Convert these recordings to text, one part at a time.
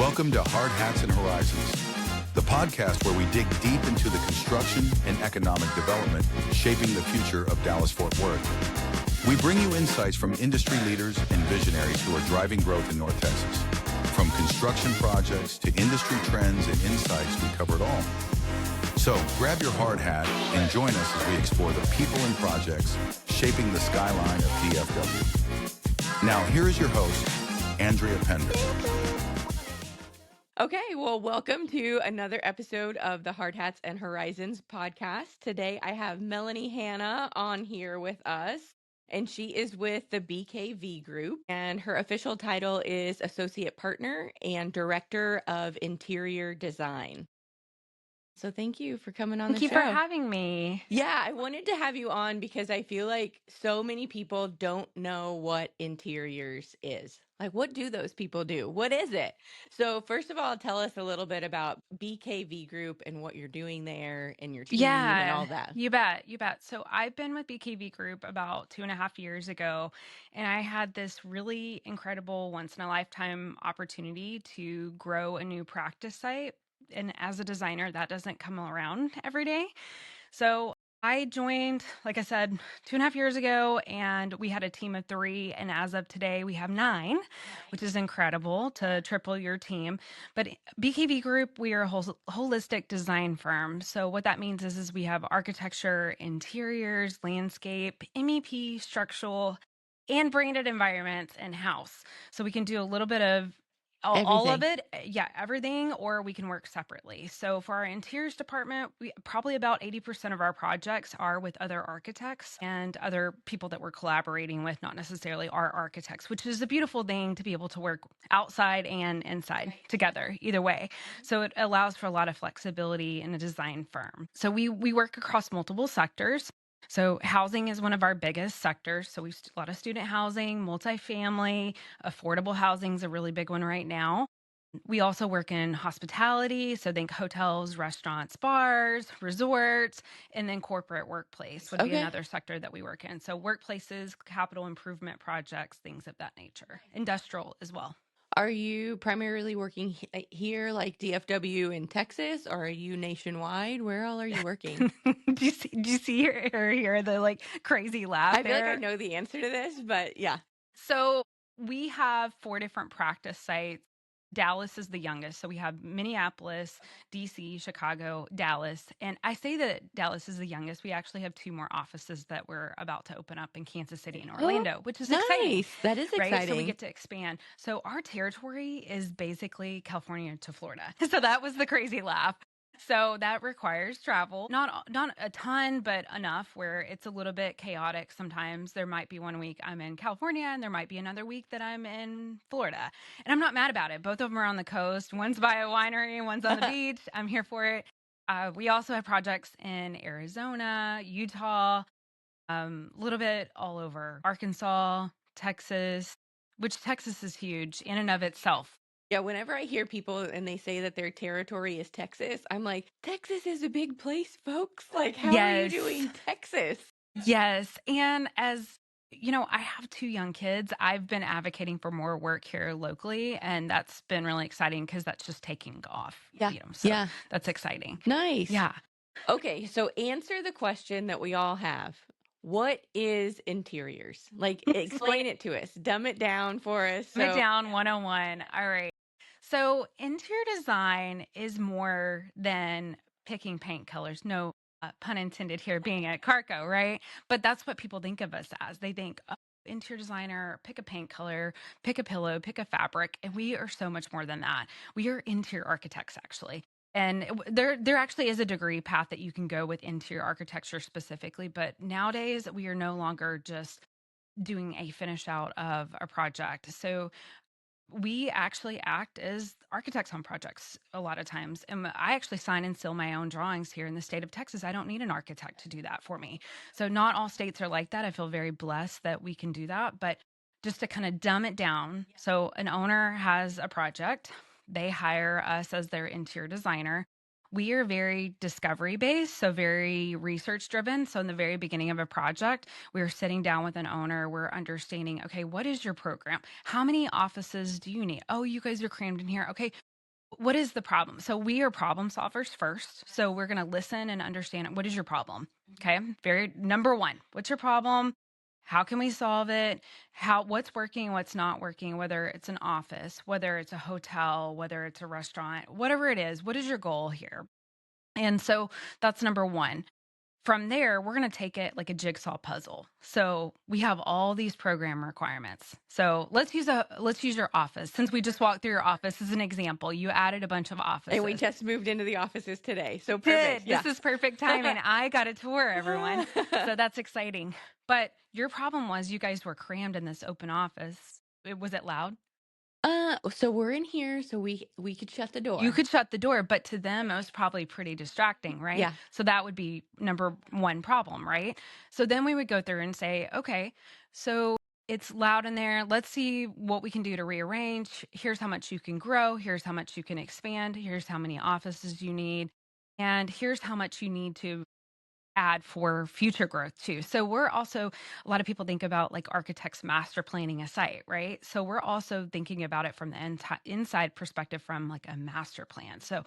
Welcome to Hard Hats and Horizons, the podcast where we dig deep into the construction and economic development shaping the future of Dallas-Fort Worth. We bring you insights from industry leaders and visionaries who are driving growth in North Texas. From construction projects to industry trends and insights, we cover it all. So grab your hard hat and join us as we explore the people and projects shaping the skyline of DFW. Now, here is your host, Andrea Pender. Okay, well, welcome to another episode of the Hard Hats and Horizons podcast. Today, I have Melanie Hanna on here with us, and she is with the BKV Group, and her official title is Associate Partner and Director of Interior Design. So thank you for coming on the show. Thank you for having me. Yeah, I wanted to have you on because I feel like so many people don't know what interiors is. Like, what do those people do? What is it? So first of all, tell us a little bit about BKV Group and what you're doing there and your team and all that. You bet. So I've been with BKV Group about 2.5 years ago, and I had this really incredible once-in-a-lifetime opportunity to grow a new practice site. And as a designer, that doesn't come around every day. So I joined, like I said, 2.5 years ago, and we had a team of 3. And as of today, we have 9, which is incredible to triple your team. But BKV Group, we are a holistic design firm. So what that means is we have architecture, interiors, landscape, MEP, structural, and branded environments in-house. So we can do a little bit of all of it, everything, or we can work separately. So for our interiors department, we probably about 80% of our projects are with other architects and other people that we're collaborating with, not necessarily our architects, which is a beautiful thing to be able to work outside and inside together, either way. So it allows for a lot of flexibility in a design firm. So we work across multiple sectors. So housing is one of our biggest sectors. So we've a lot of student housing, multifamily, affordable housing is a really big one right now. We also work in hospitality. So think hotels, restaurants, bars, resorts, and then corporate workplace would be another sector that we work in. So workplaces, capital improvement projects, things of that nature. Industrial as well. Are you primarily working here, like DFW in Texas, or are you nationwide? Where all are you working? Do you see or hear the like crazy laugh? I feel like I know the answer to this, but yeah. So we have 4 different practice sites. Dallas is the youngest. So we have Minneapolis, DC, Chicago, Dallas. And I say that Dallas is the youngest. We actually have 2 more offices that we're about to open up in Kansas City and Orlando, which is exciting. That is exciting. Right? So we get to expand. So our territory is basically California to Florida. So that was the crazy laugh. So that requires travel, not a ton, but enough where it's a little bit chaotic. Sometimes there might be one week I'm in California and there might be another week that I'm in Florida. And I'm not mad about it. Both of them are on the coast. One's by a winery, one's on the beach. I'm here for it. We also have projects in Arizona, Utah, a little bit all over Arkansas, Texas, which Texas is huge in and of itself. Yeah, whenever I hear people and they say that their territory is Texas, I'm like, Texas is a big place, folks. Like, how are you doing Texas? Yes. And as you know, I have 2 young kids. I've been advocating for more work here locally, and that's been really exciting because that's just taking off. Yeah. That's exciting. Nice. Yeah. Okay. So answer the question that we all have. What is interiors? Like, explain it to us. Dumb it down for us. Dumb it down 101. All right. So interior design is more than picking paint colors. No pun intended here, being at Carrco, right? But that's what people think of us as. They think, oh, interior designer, pick a paint color, pick a pillow, pick a fabric. And we are so much more than that. We are interior architects, actually. And there actually is a degree path that you can go with interior architecture specifically. But nowadays, we are no longer just doing a finish out of a project. So we actually act as architects on projects a lot of times. And I actually sign and seal my own drawings here in the state of Texas. I don't need an architect to do that for me. So not all states are like that. I feel very blessed that we can do that. But just to kind of dumb it down. So an owner has a project. They hire us as their interior designer. We are very discovery based, so very research driven. So in the very beginning of a project, we're sitting down with an owner. We're understanding, okay, what is your program? How many offices do you need? Oh, you guys are crammed in here. Okay, what is the problem? So we are problem solvers first. So we're going to listen and understand what is your problem. Okay. Very number one, what's your problem? How can we solve it? What's working, what's not working, whether it's an office, whether it's a hotel, whether it's a restaurant, whatever it is, what is your goal here? And so that's number one. From there, we're going to take it like a jigsaw puzzle. So we have all these program requirements. So let's use your office. Since we just walked through your office as an example, you added a bunch of offices. And we just moved into the offices today. So perfect. Yeah. This is perfect timing. I got a tour, everyone. So that's exciting. But your problem was you guys were crammed in this open office. Was it loud? So we're in here, so we could shut the door. You could shut the door, but to them, it was probably pretty distracting, right? Yeah. So that would be number one problem, right? So then we would go through and say, okay, so it's loud in there. Let's see what we can do to rearrange. Here's how much you can grow. Here's how much you can expand. Here's how many offices you need. And here's how much you need to add for future growth too. So we're also, a lot of people think about like architects master planning a site, right? So we're also thinking about it from the inside perspective from like a master plan. So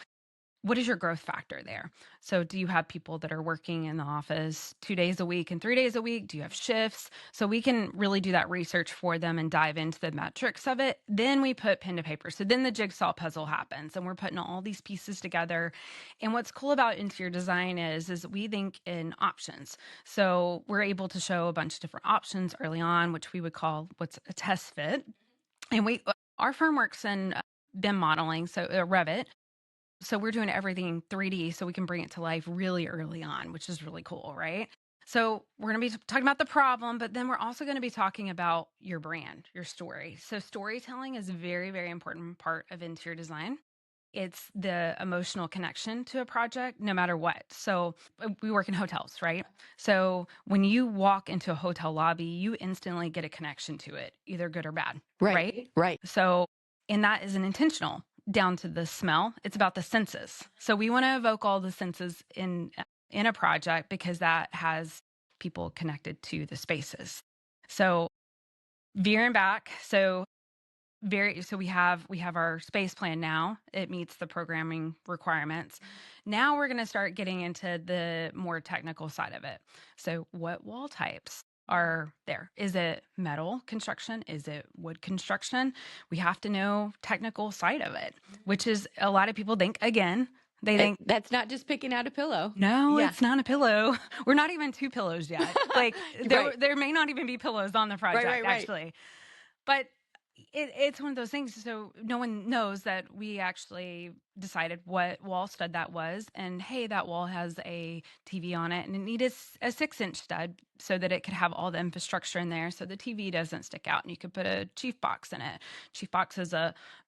what is your growth factor there? So do you have people that are working in the office 2 days a week and 3 days a week? Do you have shifts? So we can really do that research for them and dive into the metrics of it. Then we put pen to paper. So then the jigsaw puzzle happens and we're putting all these pieces together. And what's cool about interior design is we think in options. So we're able to show a bunch of different options early on, which we would call what's a test fit. And our firm works in BIM modeling, so Revit. So we're doing everything 3D so we can bring it to life really early on, which is really cool, right? So we're going to be talking about the problem, but then we're also going to be talking about your brand, your story. So storytelling is a very, very important part of interior design. It's the emotional connection to a project, no matter what. So we work in hotels, right? So when you walk into a hotel lobby, you instantly get a connection to it, either good or bad, right? Right. So, and that is an intentional down to the smell. It's about the senses. So we want to evoke all the senses in a project because that has people connected to the spaces. So veering back, so we have our space plan now. It meets the programming requirements. Now we're going to start getting into the more technical side of it. So what wall types are there? Is it metal construction? Is it wood construction? We have to know technical side of it, which is a lot of people think, again, they think that's not just picking out a pillow. No, it's not a pillow. We're not even 2 pillows yet. Like there may not even be pillows on the project, actually. But it's one of those things. So no one knows that we actually decided what wall stud that was. And hey, that wall has a TV on it and it needed a 6-inch stud so that it could have all the infrastructure in there so the TV doesn't stick out and you could put a chief box in it. Chief box is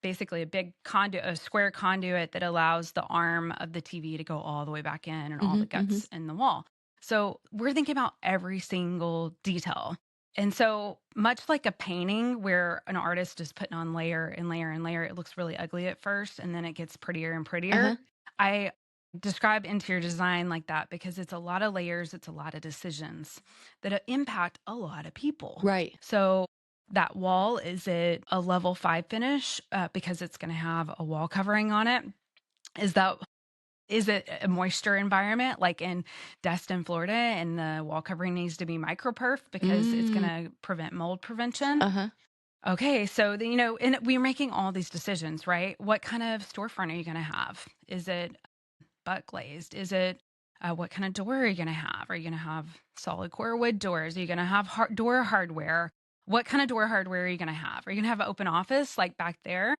basically a big conduit, a square conduit that allows the arm of the TV to go all the way back in and all the guts in the wall. So we're thinking about every single detail. And so much like a painting where an artist is putting on layer and layer and layer, it looks really ugly at first and then it gets prettier and prettier. I describe interior design like that because it's a lot of layers, it's a lot of decisions that impact a lot of people. Right. So that wall, is it a level 5 finish because it's going to have a wall covering on it? Is it a moisture environment like in Destin, Florida, and the wall covering needs to be microperf because it's going to prevent mold prevention? Okay, so and we're making all these decisions, right? What kind of storefront are you going to have? Is it butt glazed? Is it what kind of door are you going to have? Are you going to have solid core wood doors? Are you going to have door hardware? What kind of door hardware are you going to have? Are you going to have an open office like back there?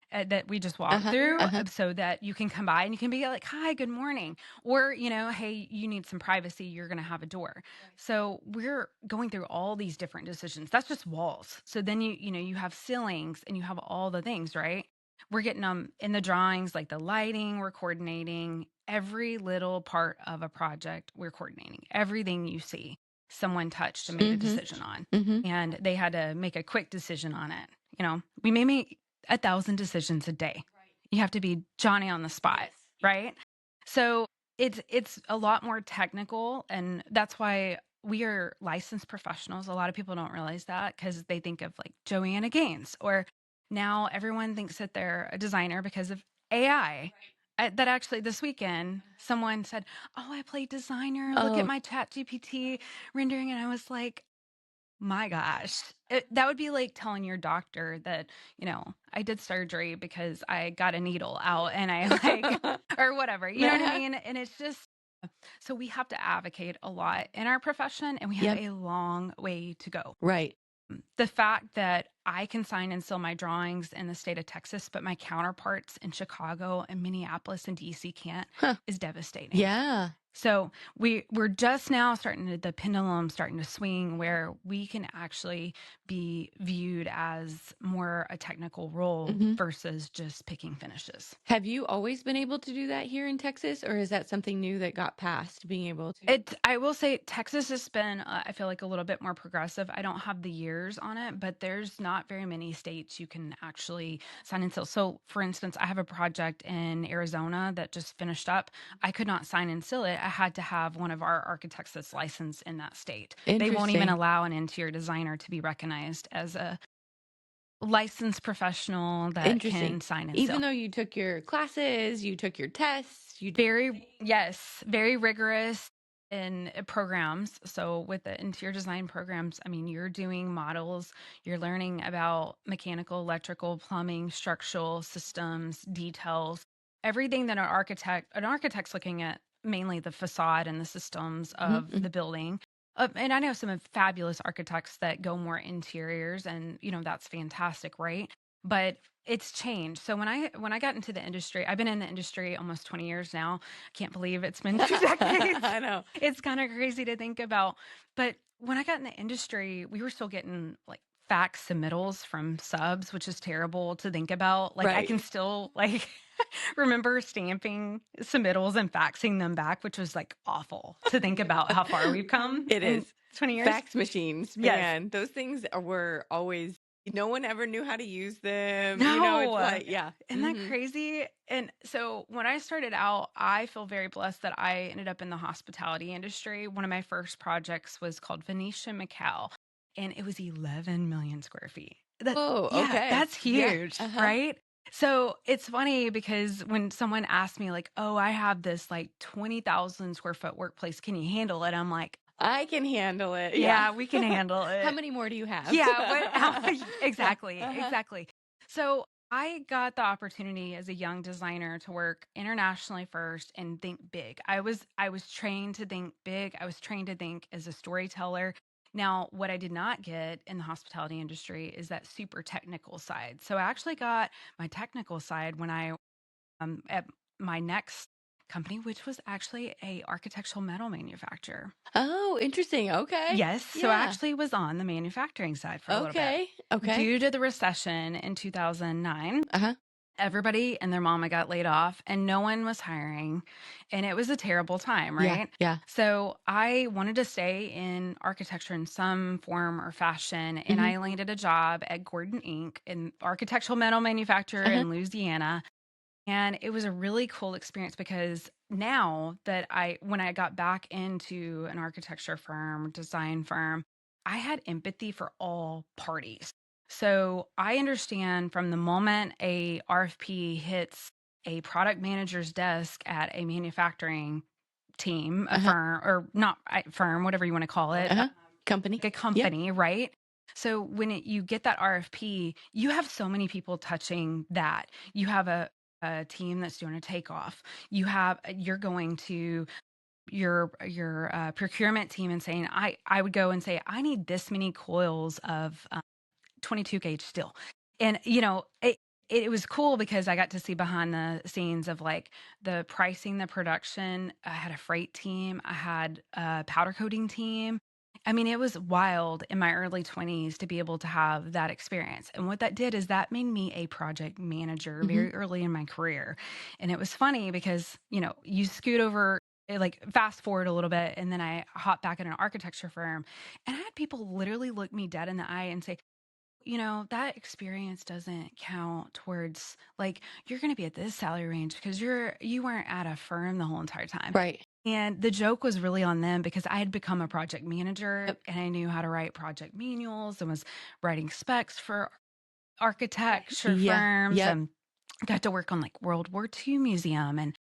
That we just walked through so that you can come by and you can be like, hi, good morning. Or, hey, you need some privacy. You're going to have a door. Right. So we're going through all these different decisions. That's just walls. So then you have ceilings and you have all the things, right? We're getting them in the drawings, like the lighting, we're coordinating every little part of a project. We're coordinating everything you see someone touched and made a decision on. And they had to make a quick decision on it. We may make 1,000 decisions a day. Right. You have to be Johnny on the spot, right? So it's a lot more technical, and that's why we are licensed professionals. A lot of people don't realize that because they think of like Joanna Gaines, or now everyone thinks that they're a designer because of AI. That actually this weekend, someone said, "Oh, I play designer. Look at Oh, my chat GPT rendering." And I was like, my gosh, that would be like telling your doctor that, I did surgery because I got a needle out and I like, or whatever, you know what I mean? And it's just, so we have to advocate a lot in our profession and we have Yep. a long way to go. Right. The fact that I can sign and seal my drawings in the state of Texas, but my counterparts in Chicago and Minneapolis and DC can't Huh. is devastating. Yeah. So we're just now the pendulum starting to swing where we can actually be viewed as more a technical role versus just picking finishes. Have you always been able to do that here in Texas, or is that something new that got past being able to? I will say Texas has been, I feel like a little bit more progressive. I don't have the years on it, but there's not very many states you can actually sign and seal. So for instance, I have a project in Arizona that just finished up. I could not sign and seal it. I had to have one of our architects that's licensed in that state. They won't even Interesting. allow an interior designer to be recognized as a licensed professional that Interesting. can sign and Even seal. though you took your classes, you took your tests, you Very rigorous in programs. So with the interior design programs, I mean, you're doing models, you're learning about mechanical, electrical, plumbing, structural systems, details, everything that an architect's looking at mainly the facade and the systems of the building. And I know some fabulous architects that go more interiors and, that's fantastic, right? But it's changed. So when I got into the industry, I've been in the industry almost 20 years now. I can't believe it's been 2 decades. I know. It's kind of crazy to think about. But when I got in the industry, we were still getting like fax submittals from subs, which is terrible to think about. Like I Right. can still like remember stamping submittals and faxing them back, which was like awful to think about how far we've come It in is. 20 years. Fax machines, Yes. man. Those things were always, no one ever knew how to use them. No. It's like, yeah. Isn't that crazy? And so when I started out, I feel very blessed that I ended up in the hospitality industry. One of my first projects was called Venetia Macau, and it was 11 million square feet. Oh, Yeah, okay. that's Yeah, huge, right? So it's funny because when someone asks me like, "Oh, I have this like 20,000 square foot workplace. Can you handle it?" I'm like, I can handle it. "Yeah, we can handle How it." many more do you have? Yeah, exactly, Uh-huh. exactly. So I got the opportunity as a young designer to work internationally first and think big. I was trained to think big. I was trained to think as a storyteller. Now, what I did not get in the hospitality industry is that super technical side. So I actually got my technical side when I at my next company, which was actually a architectural metal manufacturer. Oh, interesting. Okay. Yes, so I Yeah. actually was on the manufacturing side for a little bit. Okay. Okay. Due to the recession in 2009, Uh-huh. everybody and their mama got laid off and no one was hiring. And it was a terrible time, Yeah. right? Yeah. So I wanted to stay in architecture in some form or fashion. And I landed a job at Gordon Inc., an architectural metal manufacturer in Louisiana. And it was a really cool experience because now that when I got back into an architecture firm, design firm, I had empathy for all parties. So I understand from the moment a RFP hits a product manager's desk at a manufacturing team, a firm, or not firm, whatever you want to call it, Company. a company, right? So when you get that RFP, you have so many people touching that. You have a team that's doing a takeoff. You're going to your procurement team and saying, I would go and say, I need this many coils of 22 gauge steel. And, it was cool because I got to see behind the scenes of like the pricing, the production. I had a freight team. I had a powder coating team. I mean, it was wild in my early 20s to be able to have that experience. And what that did is that made me a project manager very early in my career. And it was funny because, you scoot over, like fast forward a little bit, and then I hop back at an architecture firm. And I had people literally look me dead in the eye and say, that experience doesn't count towards like you're going to be at this salary range because you weren't at a firm the whole entire time. Right. And the joke was really on them because I had become a project manager and I knew how to write project manuals and was writing specs for architecture firms. And got to work on like World War II museum and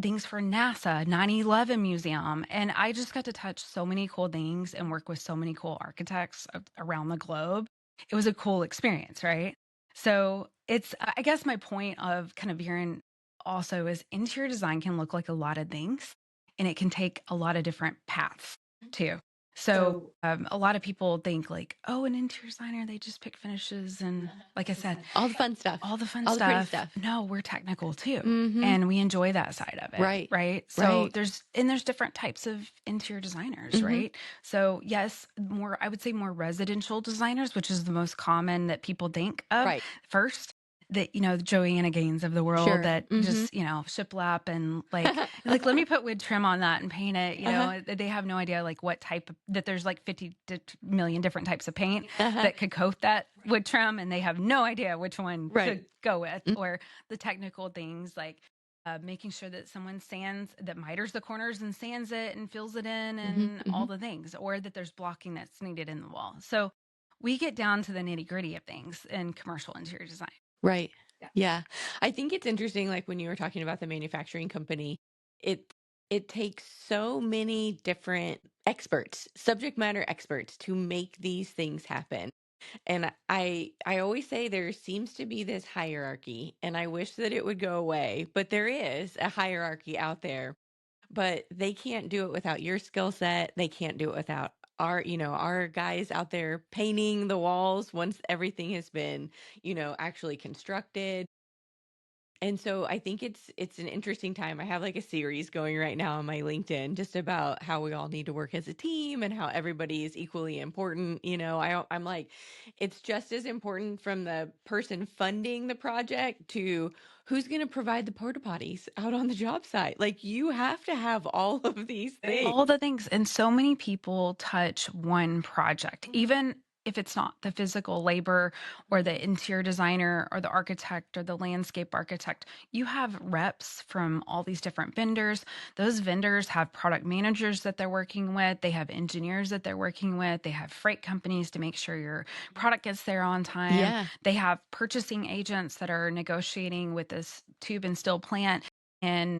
things for NASA, 9/11 museum. And I just got to touch so many cool things and work with so many cool architects around the globe. It was a cool experience, right? So it's, I guess my point of kind of hearing also is interior design can look like a lot of things and it can take a lot of different paths too. So a lot of people think like, oh, an interior designer, they just pick finishes. And like I said, All the fun stuff. all the fun All the pretty stuff. stuff. No, we're technical too. Mhm. And we enjoy that side of it. Right. Right. So Right. there's different types of interior designers, Mhm. right? So yes, I would say more residential designers, which is the most common that people think of Right. first. That, the Joanna Gaines of the world Sure. that Mhm. just, shiplap and like, let me put wood trim on that and paint it. Uh-huh. They have no idea like what type that there's like 50 million different types of paint Uh-huh. that could coat that wood trim, and they have no idea which one Right. to go with, Mm. or the technical things like making sure that someone that miters the corners and sands it and fills it in and all the things, or that there's blocking that's needed in the wall. So we get down to the nitty gritty of things in commercial interior design. Right. Yeah. Yeah. I think it's interesting, like when you were talking about the manufacturing company, it takes so many different experts, subject matter experts, to make these things happen. And I always say there seems to be this hierarchy, and I wish that it would go away, but there is a hierarchy out there. But they can't do it without your skill set. They can't do it without our guys out there painting the walls once everything has been, actually constructed. And so I think it's an interesting time. I have like a series going right now on my LinkedIn just about how we all need to work as a team and how everybody is equally important. I'm like, it's just as important from the person funding the project to who's going to provide the porta potties out on the job site. Like you have to have all of these things. All the things. And so many people touch one project, even if it's not the physical labor or the interior designer or the architect or the landscape architect. You have reps from all these different vendors. Those vendors have product managers that they're working with. They have engineers that they're working with. They have freight companies to make sure your product gets there on time. Yeah. They have purchasing agents that are negotiating with this tube and steel plant in,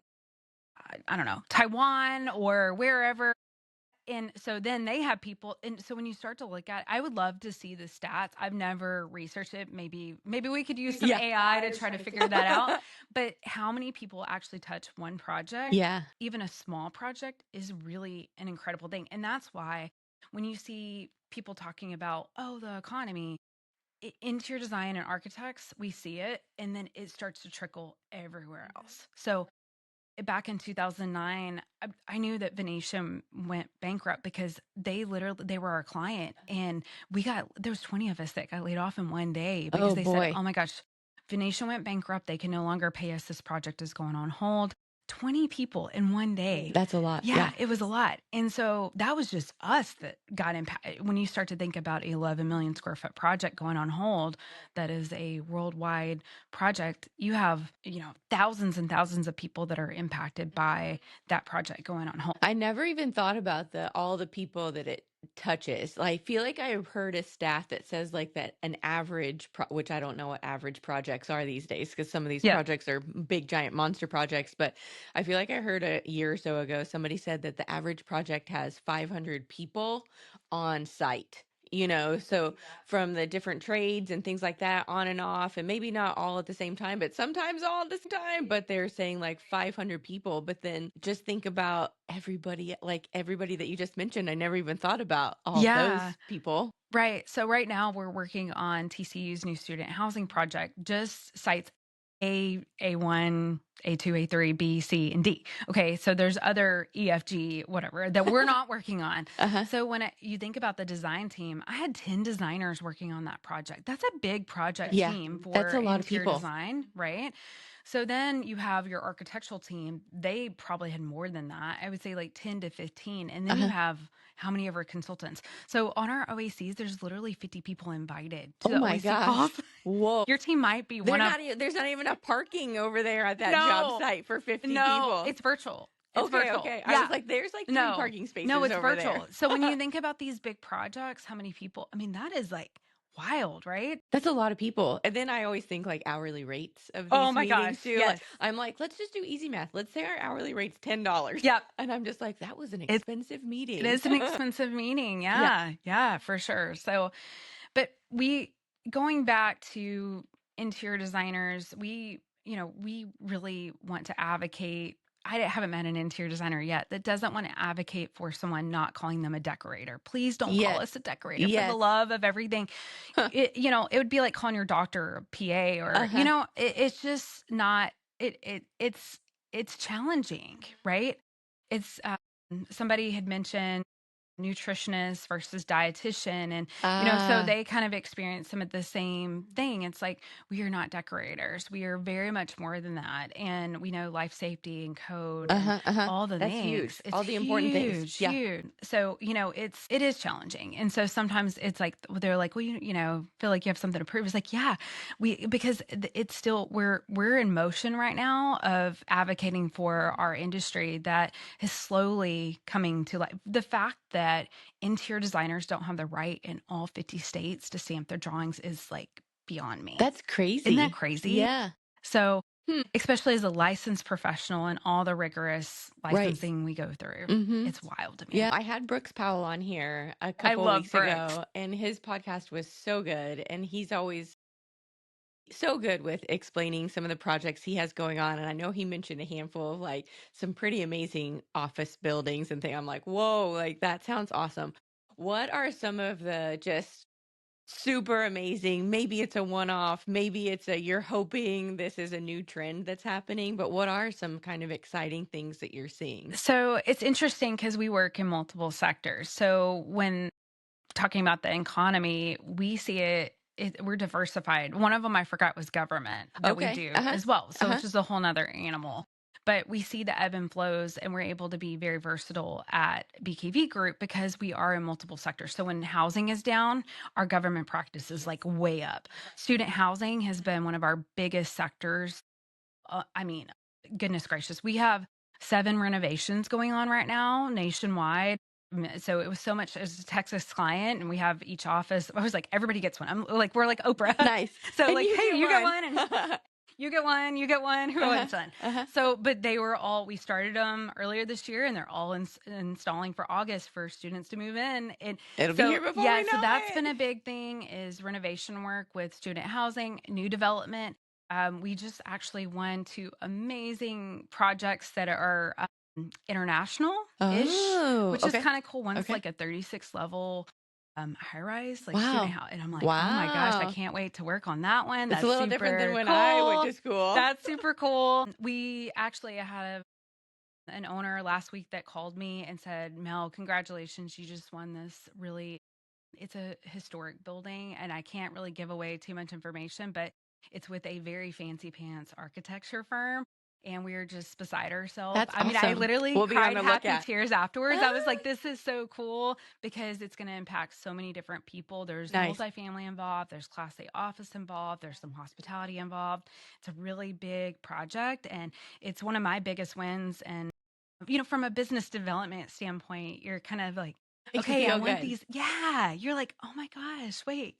I don't know, Taiwan or wherever. And so then they have people. And so when you start to look at, I would love to see the stats. I've never researched it. Maybe we could use some Yeah. AI to try to figure that out. But how many people actually touch one project? Yeah. Even a small project is really an incredible thing. And that's why when you see people talking about, oh, the economy, interior design and architects, we see it, and then it starts to trickle everywhere else. So back in 2009, I knew that Venetian went bankrupt because they were our client, and there was 20 of us that got laid off in one day because Oh they boy. said, oh my gosh, Venetian went bankrupt. They can no longer pay us. This project is going on hold. 20 people in one day. That's a lot. Yeah, it was a lot. And so that was just us that got impacted. When you start to think about 11 million square foot project going on hold, that is a worldwide project, you have, thousands and thousands of people that are impacted by that project going on hold. I never even thought about all the people that it touches. I feel like I've heard a stat that says like that an average, which I don't know what average projects are these days because some of these projects are big, giant monster projects. But I feel like I heard a year or so ago, somebody said that the average project has 500 people on site. So from the different trades and things like that on and off, and maybe not all at the same time, but sometimes all at the same time, but they're saying like 500 people. But then just think about everybody that you just mentioned. I never even thought about all those people. Right. So right now we're working on TCU's new student housing project, just sites A1, A2, A3, B, C, and D. Okay. So there's other EFG, whatever, that we're not working on. So when you think about the design team, I had 10 designers working on that project. That's a big project team for that's a lot of interior people. design, right? So then you have your architectural team. They probably had more than that. I would say like 10 to 15. And then you have how many of our consultants? So on our OACs, there's literally 50 people invited to the OAC calls. Whoa. Your team might be there's not even a parking over there at that job site for 50 people. No, it's virtual. It's virtual. Okay. Yeah. I was like, there's like 3 parking spaces. No, it's over virtual. there. So when you think about these big projects, how many people? I mean, that is like wild, right? That's a lot of people. And then I always think like hourly rates of Oh these my meetings gosh, too. Like yes. I'm like, let's just do easy math. Let's say our hourly rate's $10. Yep. And I'm just like, that was an It expensive it meeting. is an expensive meeting. Yeah. Yeah. Yeah, for sure. So, but going back to interior designers, we really want to advocate. Haven't met an interior designer yet that doesn't want to advocate for someone not calling them a decorator. Please don't call Yes. us a decorator for the Yes. love of everything. It would be like calling your doctor a PA or, Uh-huh. it's just not, it's challenging, right? It's, somebody had mentioned nutritionist versus dietitian, and so Ah. they kind of experience some of the same thing. It's like, we are not decorators, we are very much more than that, and we know life safety and code and Uh-huh. Uh-huh. all the That's things. huge. It's All the important things. huge, Yeah. huge. So it is challenging, and so sometimes it's like they're like, well, feel like you have something to prove. It's like, yeah, because it's still, we're in motion right now of advocating for our industry that is slowly coming to life. The fact that interior designers don't have the right in all 50 states to stamp their drawings is like beyond me. That's Isn't that crazy. crazy? Yeah. So, Hmm. especially as a licensed professional and all the rigorous Right. licensing we go through, Mm-hmm. it's wild to me. Yeah. I had Brooks Powell on here a I couple of love weeks Brooks. ago, and his podcast was so good. And he's always so good with explaining some of the projects he has going on. And I know he mentioned a handful of like some pretty amazing office buildings and things. I'm like, whoa, like that sounds awesome. What are some of the just super amazing? Maybe it's a one off, maybe you're hoping this is a new trend that's happening, but what are some kind of exciting things that you're seeing? So it's interesting because we work in multiple sectors. So when talking about the economy, we see we're diversified. One of them I forgot was government that we Okay. do Uh huh. as well. Uh So huh. it's just a whole nother animal. But we see the ebb and flows, and we're able to be very versatile at BKV Group because we are in multiple sectors. So when housing is down, our government practice is like way up. Student housing has been one of our biggest sectors. I mean, goodness gracious, we have 7 renovations going on right now nationwide. So it was so much as a Texas client, and we have each office. I was like, everybody gets one. I'm like, we're like Oprah. Nice. So And like, you hey, get you get one. one, and you get one, you get one. Who Uh-huh. wants one? Uh-huh. So, but we started them earlier this year, and they're all installing for August for students to move in. And It'll be so, here before yeah, we so know that's it. been a big thing is renovation work with student housing, new development. We just actually won 2 amazing projects that are international-ish, Oh, which is okay. kind of cool. One's Okay. like a 36 level high rise, like student Wow. house. And I'm like, oh my gosh, I Wow. can't wait to work on that one. It's a That's little different than super when I went cool. to school. That's super cool. We actually had an owner last week that called me and said, Mel, congratulations. You just won this really, it's a historic building, and I can't really give away too much information, but it's with a very fancy pants architecture firm. And we were just beside ourselves. That's I mean, I awesome. literally We'll be on cried the happy lookout. tears afterwards. I was Ah, like, this is so cool because it's going to impact so many different people. There's nice. multifamily involved, there's Class A office involved, there's some hospitality involved. It's a really big project, and it's one of my biggest wins. And from a business development standpoint, you're kind of like, Makes you okay, I feel want good. these. Yeah. You're like, oh my gosh, wait,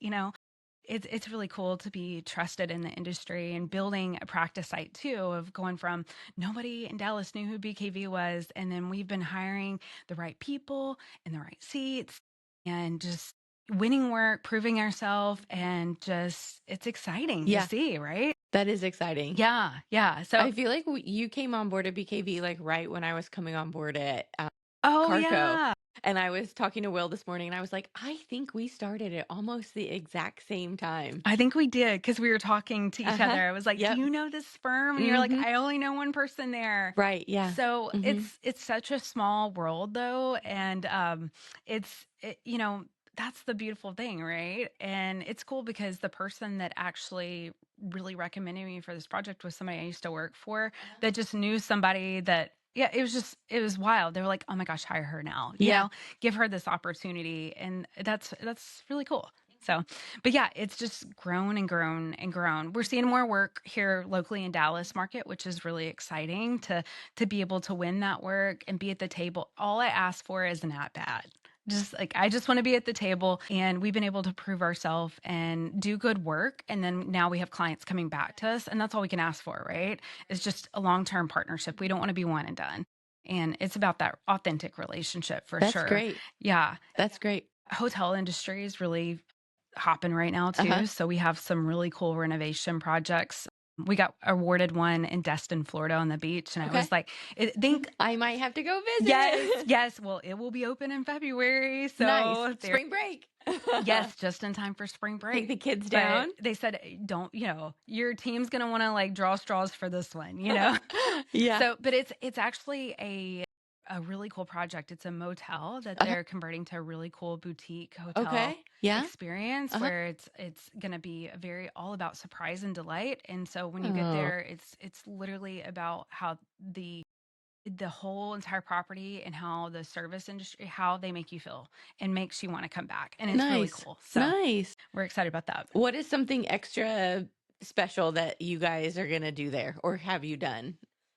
it's really cool to be trusted in the industry and building a practice site too, of going from nobody in Dallas knew who BKV was. And then we've been hiring the right people in the right seats and just winning work, proving ourselves, and just, it's exciting to Yeah, see, right? that is exciting. Yeah. Yeah. So, I feel like you came on board at BKV like right when I was coming on board at oh Carrco. yeah. And I was talking to Will this morning, and I was like, I think we started at almost the exact same time. I think we did because we were talking to each Uh-huh. other. I was like, "Do Yep. you know this firm?" And you're like, Mm-hmm. "I only know one person there." Right. Yeah. So Mm-hmm. it's such a small world though, and it's that's the beautiful thing, right? And it's cool because the person that actually really recommended me for this project was somebody I used to work for that just knew somebody that. Yeah, it was wild. They were like, "Oh my gosh, hire her now." Yeah. Give her this opportunity, and that's really cool. So, but yeah, it's just grown and grown and grown. We're seeing more work here locally in Dallas market, which is really exciting to be able to win that work and be at the table. All I ask for is an at bat. Just like, I just want to be at the table, and we've been able to prove ourselves and do good work. And then now we have clients coming back to us, and that's all we can ask for, right? It's just a long-term partnership. We don't want to be one and done. And it's about that authentic relationship for That's sure. great. Yeah. That's great. Hotel industry is really hopping right now too. So we have some really cool renovation projects. We got awarded one in Destin, Florida on the beach. And I was like, think I might have to go visit. Yes. Well, it will be open in February. So nice. Spring break. Yes, just in time for spring break. Take the kids down. But they said, don't, your team's going to want to like draw straws for this one, Yeah. So, but it's actually a really cool project. It's a motel that they're converting to a really cool boutique hotel experience where it's going to be all about surprise and delight. And so when you get there, it's literally about how the whole entire property and how the service industry, how they make you feel and makes you want to come back. And it's really cool. So we're excited about that. What is something extra special that you guys are going to do there, or have you done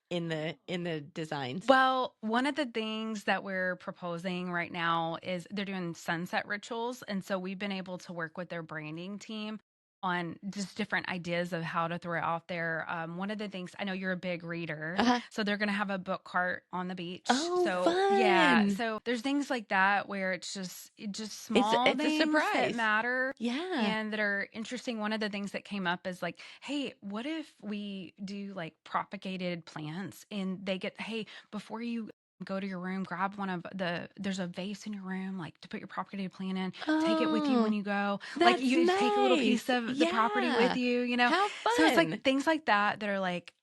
in the designs? Well, one of the things that we're proposing right now is they're doing sunset rituals. And so we've been able to work with their branding team on just different ideas of how to throw it out there. One of the things, I know you're a big reader, so they're going to have a book cart on the beach. Oh, so fun. Yeah, so there's things like that where it's just small it's things a surprise that matter, and that are interesting. One of the things that came up is like, hey, what if we do like propagated plants, and they get, hey, before you go to your room, grab there's a vase in your room, like to put your propagated plant in, take it with you when you go. Like you take a little piece of the property with you, How fun. So it's like things like that are like,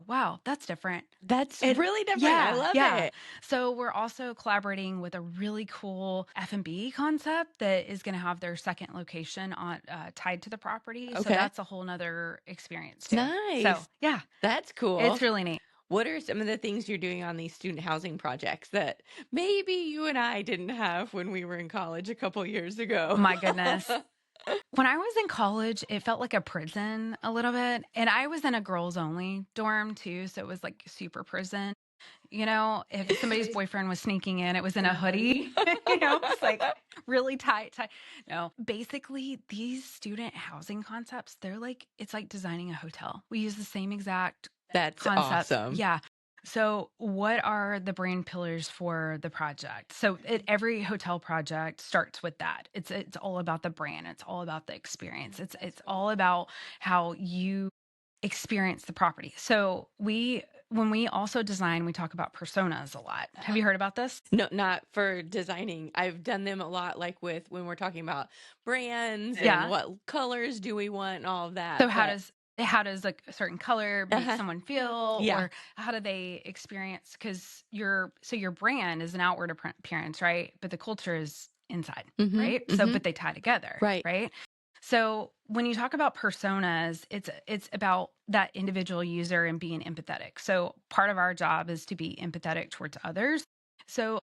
wow, that's different. That's really different. I love it. So we're also collaborating with a really cool F&B concept that is going to have their second location on tied to the property. So that's a whole nother experience too. Nice. So yeah, that's cool. It's really neat. What are some of the things you're doing on these student housing projects that maybe you and I didn't have when we were in college a couple years ago? My goodness. When I was in college, it felt like a prison a little bit. And I was in a girls only dorm too. So it was like super prison. If somebody's boyfriend was sneaking in, it was in a hoodie, it's like really tight. No, basically these student housing concepts, it's like designing a hotel. We use the same exact That's concept. awesome. Yeah. So what are the brand pillars for the project? So every hotel project starts with that. It's all about the brand. It's all about the experience. It's all about how you experience the property. So when we also design, we talk about personas a lot. Have you heard about this? No, not for designing. I've done them a lot, like when we're talking about brands and what colors do we want and all of that. So how does a certain color make someone feel, or how do they experience? Because your brand is an outward appearance, right? But the culture is inside, right? So, but they tie together, right? So when you talk about personas, it's about that individual user and being empathetic. So part of our job is to be empathetic towards others. So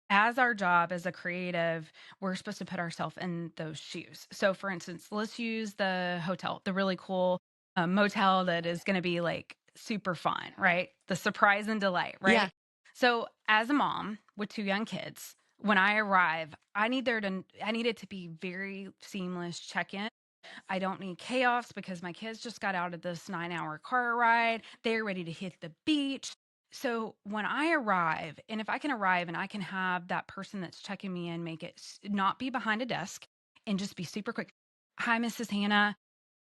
as our job as a creative, we're supposed to put ourselves in those shoes. So for instance, let's use the hotel, the really cool motel that is going to be like super fun, right? The surprise and delight, right? Yeah. So as a mom with 2 young kids, when I arrive, I need it to be very seamless check-in. I don't need chaos because my kids just got out of this 9-hour car ride. They're ready to hit the beach. So when I arrive, and if I can arrive and I can have that person that's checking me in, make it not be behind a desk and just be super quick. Hi, Mrs. Hanna.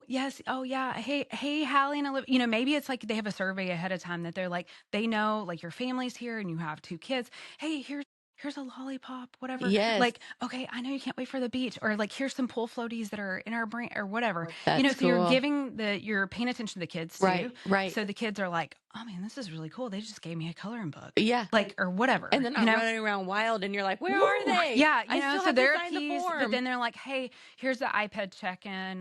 Yes. Oh yeah. Hey, Hallie and Olivia. Maybe it's like they have a survey ahead of time that they're like, they know like your family's here and you have 2 kids. Hey, here's a lollipop, whatever. Yes. Like, okay, I know you can't wait for the beach, or like, here's some pool floaties that are in our brain or whatever. That's so you're paying attention to the kids too. Right. So the kids are like, oh man, this is really cool. They just gave me a coloring book. Yeah. Like, or whatever. And then I'm running around wild and you're like, where are they? Yeah. I still so have they're to sign the appeased, form. but then they're like, hey, here's the iPad check-in.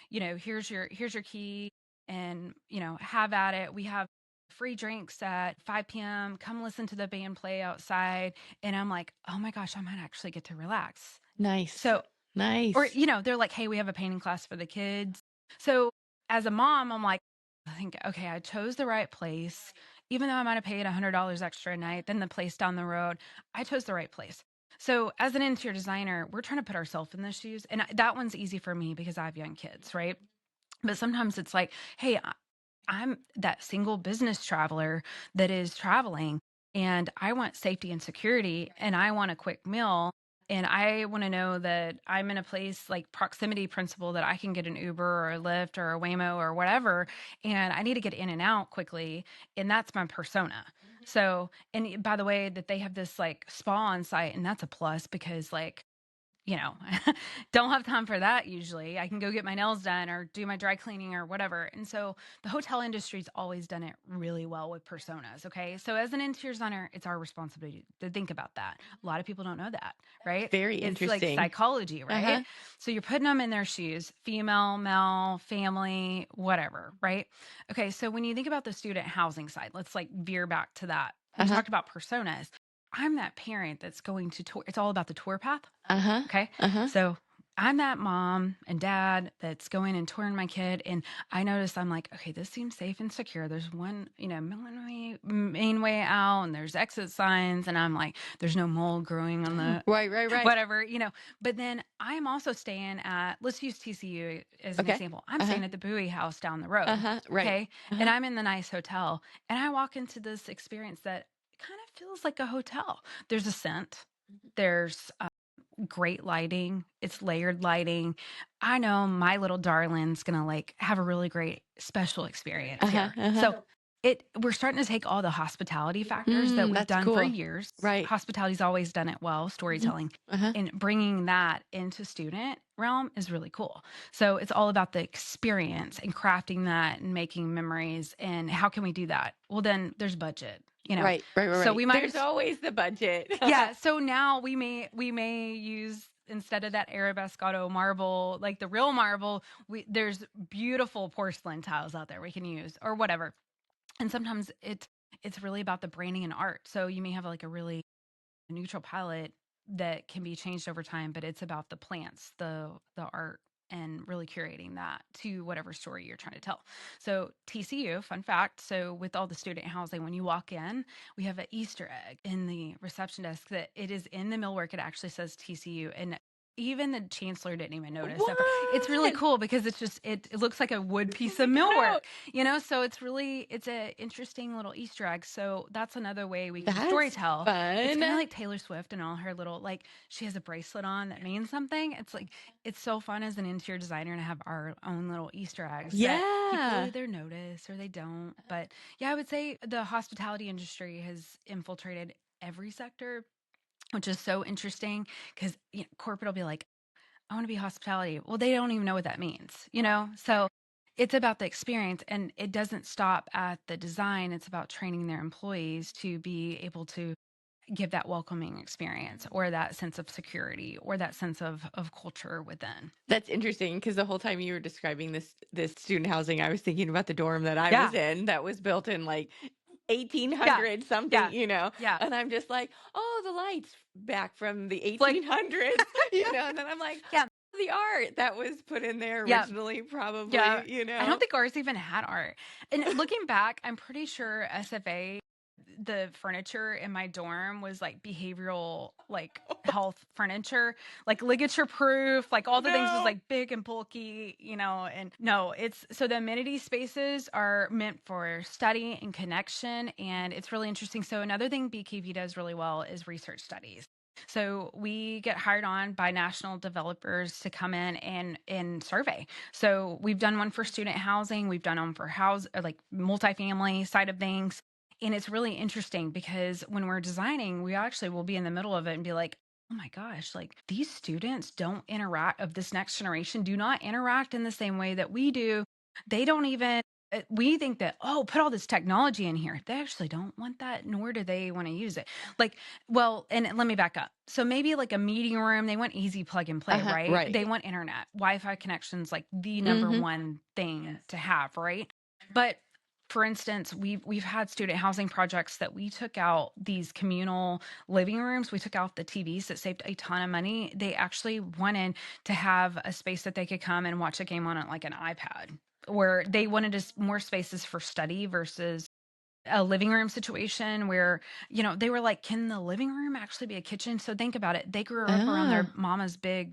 Here's your key, and have at it. We have free drinks at 5 p.m. Come listen to the band play outside. And I'm like, oh my gosh, I might actually get to relax. Nice. So nice. Or they're like, hey, we have a painting class for the kids. So as a mom, I'm like, I think, okay, I chose the right place. Even though I might have paid $100 extra a night than the place down the road, I chose the right place. So as an interior designer, we're trying to put ourselves in those shoes. And that one's easy for me because I have young kids, right? But sometimes it's like, hey, I'm that single business traveler that is traveling and I want safety and security and I want a quick meal. And I want to know that I'm in a place like proximity principle that I can get an Uber or a Lyft or a Waymo or whatever. And I need to get in and out quickly. And that's my persona. So, and by the way, that they have this like spa on site, and that's a plus because like, you know, don't have time for that usually. I can go get my nails done or do my dry cleaning or whatever. And so the hotel industry's always done it really well with personas. Okay. So as an interior designer, it's our responsibility to think about that. A lot of people don't know that, right? Very It's like interesting. psychology, right? Uh-huh. So you're putting them in their shoes, female, male, family, whatever, right? Okay. So when you think about the student housing side, let's like veer back to that. We Uh-huh. talked about personas. I'm that parent that's going to tour. It's all about the tour path. Uh-huh. Okay. Uh-huh. So I'm that mom and dad that's going and touring my kid. And I notice I'm like, okay, this seems safe and secure. There's one, main way out and there's exit signs. And I'm like, there's no mold growing on the Right. whatever. But then I'm also staying at, let's use TCU as an Okay. example. I'm Uh-huh. staying at the Bowie House down the road. Right. Okay. Uh-huh. And I'm in the nice hotel and I walk into this experience that kind of feels like a hotel. There's a scent. There's great lighting. It's layered lighting. I know my little darling's gonna like have a really great special experience here. So we're starting to take all the hospitality factors that we've That's done for cool. years. Right. Hospitality's always done it well, storytelling, Uh-huh. and bringing that into student realm is really cool. So it's all about the experience and crafting that and making memories. And how can we do that? Well, then there's budget. Right. So we might There's always the budget. yeah. So now we may use instead of that arabesque marble, like the real marble, there's beautiful porcelain tiles out there we can use or whatever. And sometimes it's really about the branding and art. So you may have like a really neutral palette that can be changed over time, but it's about the plants, the art, and really curating that to whatever story you're trying to tell. So TCU, fun fact, so with all the student housing, when you walk in, we have an Easter egg in the reception desk that it is in the millwork. It actually says TCU, and even the chancellor didn't even notice that. It's really cool because it's just it looks like a wood piece of millwork, so it's a interesting little Easter egg. So that's another way we can storytell. Fun. It's kind of like Taylor Swift and all her little, like, she has a bracelet on that means something. It's like, it's so fun as an interior designer to have our own little Easter eggs. Yeah. People either notice or they don't. But yeah, I would say the hospitality industry has infiltrated every sector, which is so interesting because corporate will be like, I want to be hospitality. Well, they don't even know what that means, So it's about the experience, and it doesn't stop at the design. It's about training their employees to be able to give that welcoming experience or that sense of security or that sense of culture within. That's interesting because the whole time you were describing this student housing, I was thinking about the dorm that I was in that was built in like 1800 something, Yeah. And I'm just like, oh, the lights back from the 1800s, and then I'm like, Yeah. the art that was put in there originally, probably, I don't think ours even had art. And looking back, I'm pretty sure SFA, the furniture in my dorm was like behavioral, like health furniture, like ligature proof, like all the things was like big and bulky, and no, so the amenity spaces are meant for study and connection. And it's really interesting. So another thing BKV does really well is research studies. So we get hired on by national developers to come in and survey. So we've done one for student housing. We've done them for like multifamily side of things. And it's really interesting because when we're designing, we actually will be in the middle of it and be like, oh my gosh, like these students don't interact, of this next generation do not interact in the same way that we do. They don't even, we think that, put all this technology in here. They actually don't want that, nor do they want to use it. Like, well, and let me back up. So maybe like a meeting room, they want easy plug and play, right? Right. They want internet, Wi-Fi connections, like the number one thing to have, right? But for instance, we've had student housing projects that we took out these communal living rooms. We took out the TVs that saved a ton of money. They actually wanted to have a space that they could come and watch a game on like an iPad, where they wanted more spaces for study versus a living room situation where, they were like, can the living room actually be a kitchen? So think about it. They grew up around their Ah, mama's big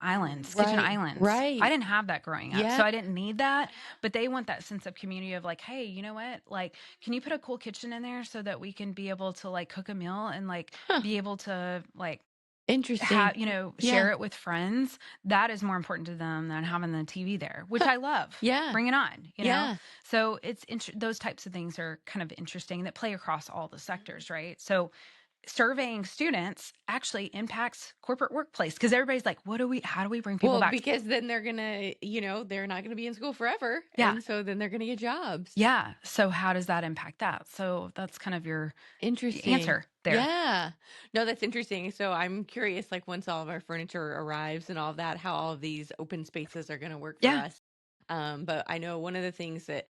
islands, kitchen right, islands. I right. didn't have that growing up, Yeah. so I didn't need that. But they want that sense of community of like, hey, you know what? Like, can you put a cool kitchen in there so that we can be able to like cook a meal and like Huh. be able to like Interesting. share Yeah. it with friends? That is more important to them than having the TV there, which I love. Yeah. Bring it on. Yeah. So those types of things are kind of interesting that play across all the sectors, right? So surveying students actually impacts corporate workplace because everybody's like, how do we bring people Well, back? because then they're gonna, they're not gonna be in school forever, Yeah. and so then they're gonna get jobs. Yeah. So how does that impact that? So that's kind of your Interesting. answer there. Yeah. No, that's interesting. So I'm curious, like once all of our furniture arrives and all of that, how all of these open spaces are gonna work for Yeah. us. But I know one of the things that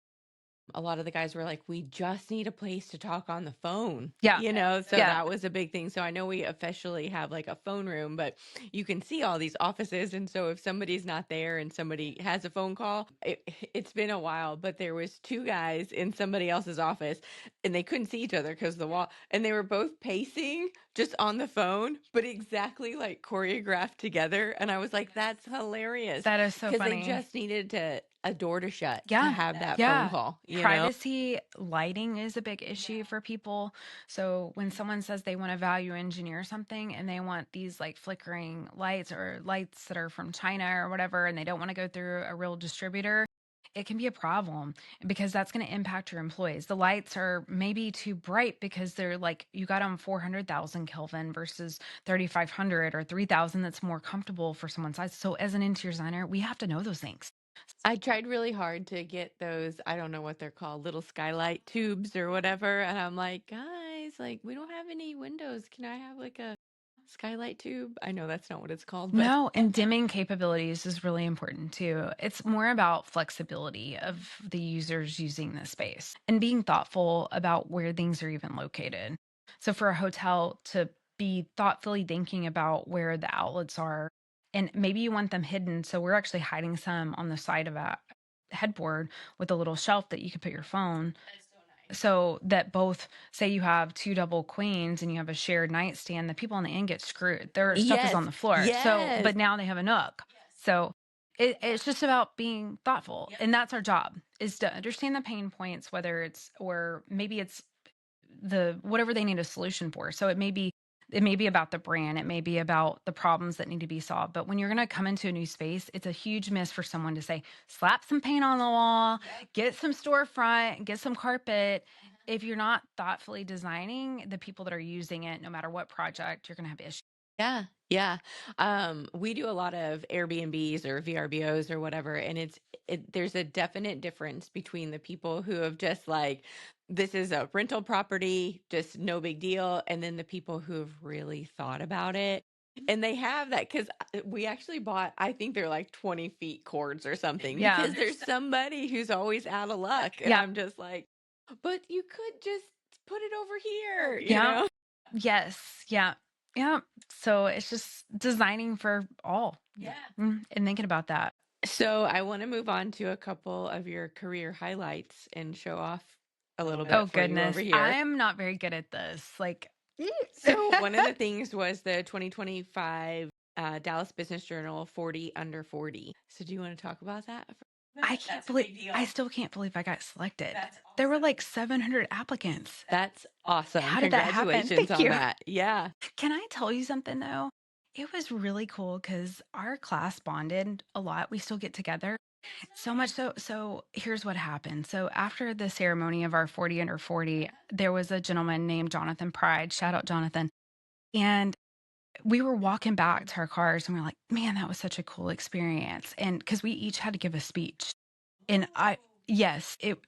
a lot of the guys were like, we just need a place to talk on the phone, Yeah. so Yeah. that was a big thing. So I know we officially have like a phone room, but you can see all these offices. And so if somebody's not there and somebody has a phone call, it's been a while, but there was two guys in somebody else's office and they couldn't see each other because the wall, and they were both pacing just on the phone, but exactly like choreographed together. And I was like, that's hilarious That is so because they funny. just needed a door to shut to Yeah. have that phone Yeah. call, Privacy lighting is a big issue for people. So when someone says they want to value engineer something and they want these like flickering lights or lights that are from China or whatever, and they don't want to go through a real distributor, it can be a problem because that's going to impact your employees. The lights are maybe too bright because they're like, you got them 400,000 Kelvin versus 3,500 or 3,000 that's more comfortable for someone's size. So as an interior designer, we have to know those things. I tried really hard to get those, I don't know what they're called, little skylight tubes or whatever. And I'm like, guys, like, we don't have any windows. Can I have like a skylight tube? I know that's not what it's called, but No, and dimming capabilities is really important too. It's more about flexibility of the users using the space and being thoughtful about where things are even located. So for a hotel to be thoughtfully thinking about where the outlets are, and maybe you want them hidden. So we're actually hiding some on the side of a headboard with a little shelf that you could put your phone so that both say you have two double queens and you have a shared nightstand, the people on the end get screwed. Their stuff is on the floor. So, yes. but now they have a nook. So it's just about being thoughtful. And that's our job, is to understand the pain points, whether it's, or maybe it's whatever they need a solution for. So it may be about the brand, it may be about the problems that need to be solved. But when you're going to come into a new space, it's a huge miss for someone to say, slap some paint on the wall, get some storefront, get some carpet. If you're not thoughtfully designing the people that are using it, no matter what project, you're going to have issues. Yeah. Yeah. We do a lot of Airbnbs or VRBOs or whatever, and there's a definite difference between the people who have just like, this is a rental property, just no big deal, and then the people who have really thought about it. And they have that because we actually bought, I think they're like 20 feet cords or something, Yeah. because there's somebody who's always out of luck. And Yeah. I'm just like, but you could just put it over here, Yeah. Yes. Yeah. Yeah. So it's just designing for all. Yeah. And thinking about that. So I want to move on to a couple of your career highlights and show off a little bit Oh, for you goodness. over here. I'm not very good at this. Like, So one of the things was the 2025 Dallas Business Journal 40 under 40. So do you want to talk about that? I still can't believe I got selected. There were like 700 applicants. That's awesome. How did that happen? Congratulations Thank on you. that. Yeah. Can I tell you something though? It was really cool because our class bonded a lot. We still get together. So much so here's what happened. So after the ceremony of our 40 under 40, there was a gentleman named Jonathan Pride. Shout out Jonathan. And we were walking back to our cars and we are like, man, that was such a cool experience. And because we each had to give a speech. And yes, it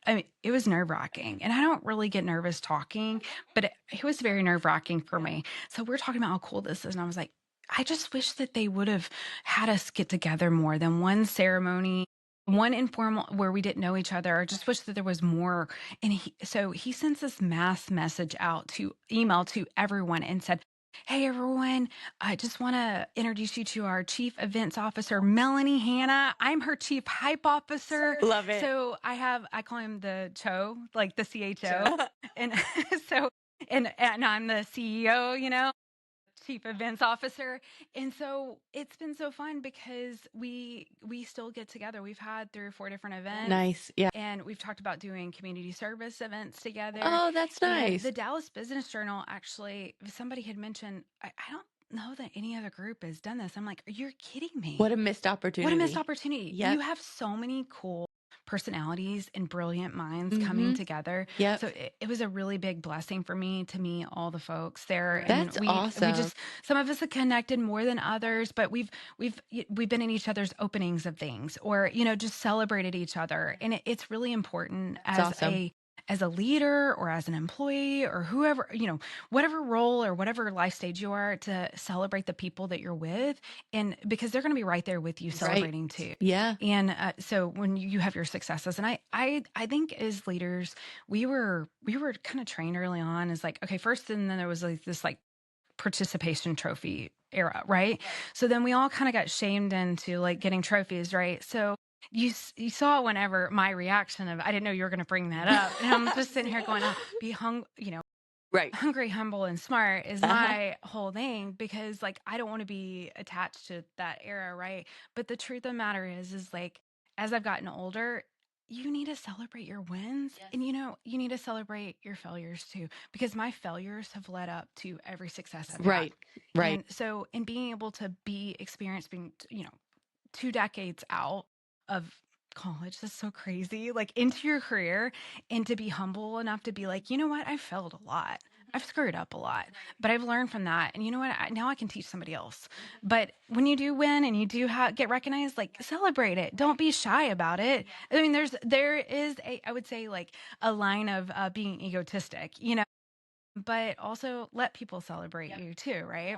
was nerve wracking. And I don't really get nervous talking, but it was very nerve wracking for me. So we're talking about how cool this is. And I was like, I just wish that they would have had us get together more than one ceremony, one informal where we didn't know each other. I just wish that there was more. And so he sends this mass message out to email to everyone and said, Hey everyone, I just want to introduce you to our Chief Events Officer, Melanie Hanna. I'm her Chief Hype Officer. Love it. So I call him the CHO, like the CHO. And so, and I'm the CEO, Chief Events Officer. And so it's been so fun because we still get together. We've had 3 or 4 different events. Nice. Yeah. And we've talked about doing community service events together. Oh, that's And nice. the Dallas Business Journal, actually, somebody had mentioned, I don't know that any other group has done this. I'm like, you're kidding me. What a missed opportunity. What a missed opportunity. Yep. You have so many cool personalities and brilliant minds coming together. Yep. So it was a really big blessing for me to meet all the folks there. That's and we awesome. just, some of us have connected more than others, but we've been in each other's openings of things, or just celebrated each other. And it's really important as a leader or as an employee or whoever, whatever role or whatever life stage you are, to celebrate the people that you're with, and because they're going to be right there with you celebrating too. Yeah. And so when you have your successes, and I think as leaders, we were kind of trained early on as like, okay, first, and then there was like this like participation trophy era, right? So then we all kind of got shamed into like getting trophies, right? So you saw whenever my reaction of, I didn't know you were going to bring that up, and I'm just sitting here going, be Right. hungry, humble, and smart is my whole thing, because like I don't want to be attached to that era, right? But the truth of the matter is like, as I've gotten older, you need to celebrate your wins. Yes. And you need to celebrate your failures too, because my failures have led up to every success I've had. Right. And so in being able to be experienced, being 2 decades out of college, that's so crazy, like into your career, and to be humble enough to be like, you know what, I've failed a lot, I've screwed up a lot, but I've learned from that, and you know what, now I can teach somebody else. But when you do win and you do get recognized, like celebrate it, don't be shy about it. I mean, there is I would say like a line of being egotistic, but also let people celebrate you too, right?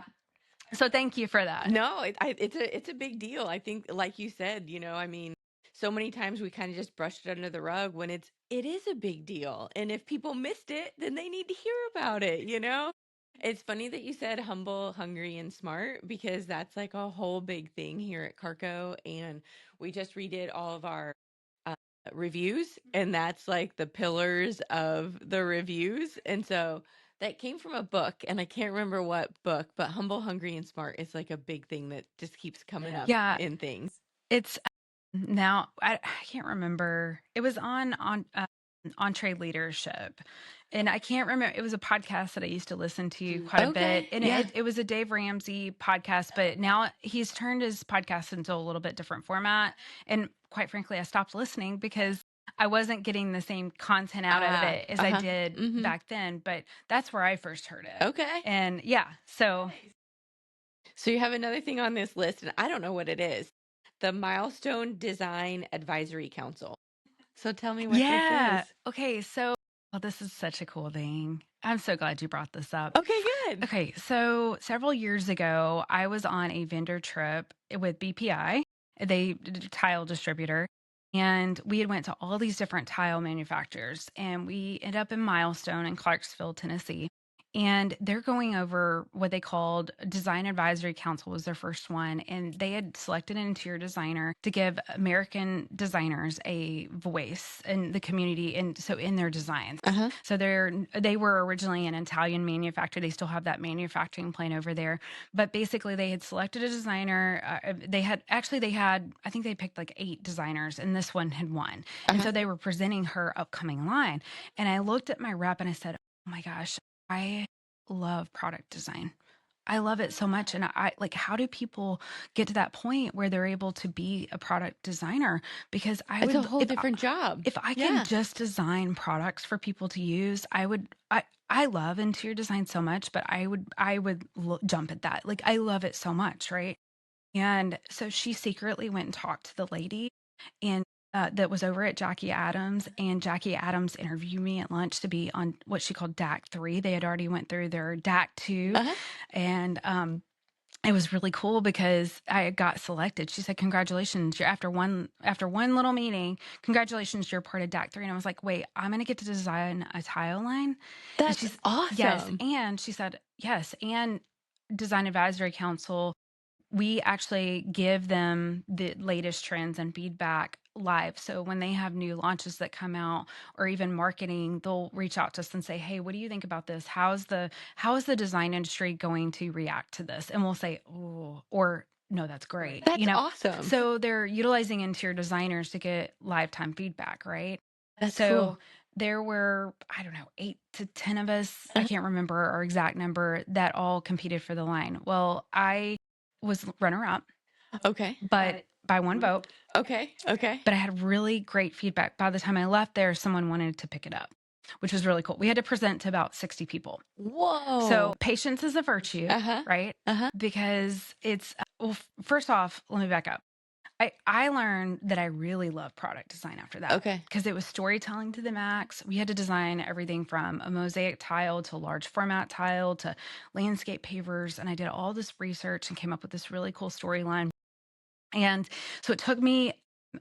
So thank you for that. No, it's a big deal. I think, like you said, I mean, so many times we kind of just brushed it under the rug when it is a big deal. And if people missed it, then they need to hear about it, It's funny that you said humble, hungry, and smart, because that's like a whole big thing here at Carco. And we just redid all of our reviews, and that's like the pillars of the reviews. And so that came from a book, and I can't remember what book, but humble, hungry, and smart is like a big thing that just keeps coming up in things. It's now I can't remember. It was on trade leadership, and I can't remember. It was a podcast that I used to listen to quite a bit, and it was a Dave Ramsey podcast. But now he's turned his podcast into a little bit different format, and quite frankly, I stopped listening because I wasn't getting the same content out of it as I did back then. But that's where I first heard it. Okay, and yeah, so you have another thing on this list, and I don't know what it is. The Milestone Design Advisory Council. So tell me what this is. Okay, so this is such a cool thing. I'm so glad you brought this up. Okay, good. Okay, so several years ago, I was on a vendor trip with BPI, they tile distributor, and we had went to all these different tile manufacturers, and we ended up in Milestone in Clarksville, Tennessee. And they're going over what they called Design Advisory Council was their first one. And they had selected an interior designer to give American designers a voice in the community, and so in their designs. So they were originally an Italian manufacturer. They still have that manufacturing plant over there. But basically they had selected a designer. I think they picked like 8 designers, and this one had won. And so they were presenting her upcoming line. And I looked at my rep and I said, oh my gosh, I love product design. I love it so much. And I like, how do people get to that point where they're able to be a product designer? Because it's a whole different job. If I can just design products for people to use, I love interior design so much, but I would jump at that. Like, I love it so much. Right. And so she secretly went and talked to the lady, and that was over at Jackie Adams, and Jackie Adams interviewed me at lunch to be on what she called DAC 3. They had already went through their DAC 2, and it was really cool because I got selected. She said, "Congratulations! You're after one little meeting. Congratulations, you're part of DAC 3." And I was like, "Wait, I'm going to get to design a tile line." That's awesome. Yes, and she said, "Yes, and design advisory council, we actually give them the latest trends and feedback live. So when they have new launches that come out or even marketing, they'll reach out to us and say, "Hey, what do you think about this? How is the design industry going to react to this?" And we'll say, "Oh," or "No, that's great." That's awesome. So they're utilizing interior designers to get lifetime feedback, right? That's So cool. there were, I don't know, 8 to 10 of us. I can't remember our exact number that all competed for the line. Well, I was runner up, Okay. but by one vote, Okay. Okay. but I had really great feedback. By the time I left there, someone wanted to pick it up, which was really cool. We had to present to about 60 people. Whoa. So patience is a virtue, Uh-huh. right? Uh-huh. Because it's, well, first off, let me back up. I learned that I really love product design after that. Okay. Because it was storytelling to the max. We had to design everything from a mosaic tile to large format tile to landscape pavers. And I did all this research and came up with this really cool storyline. And so it took me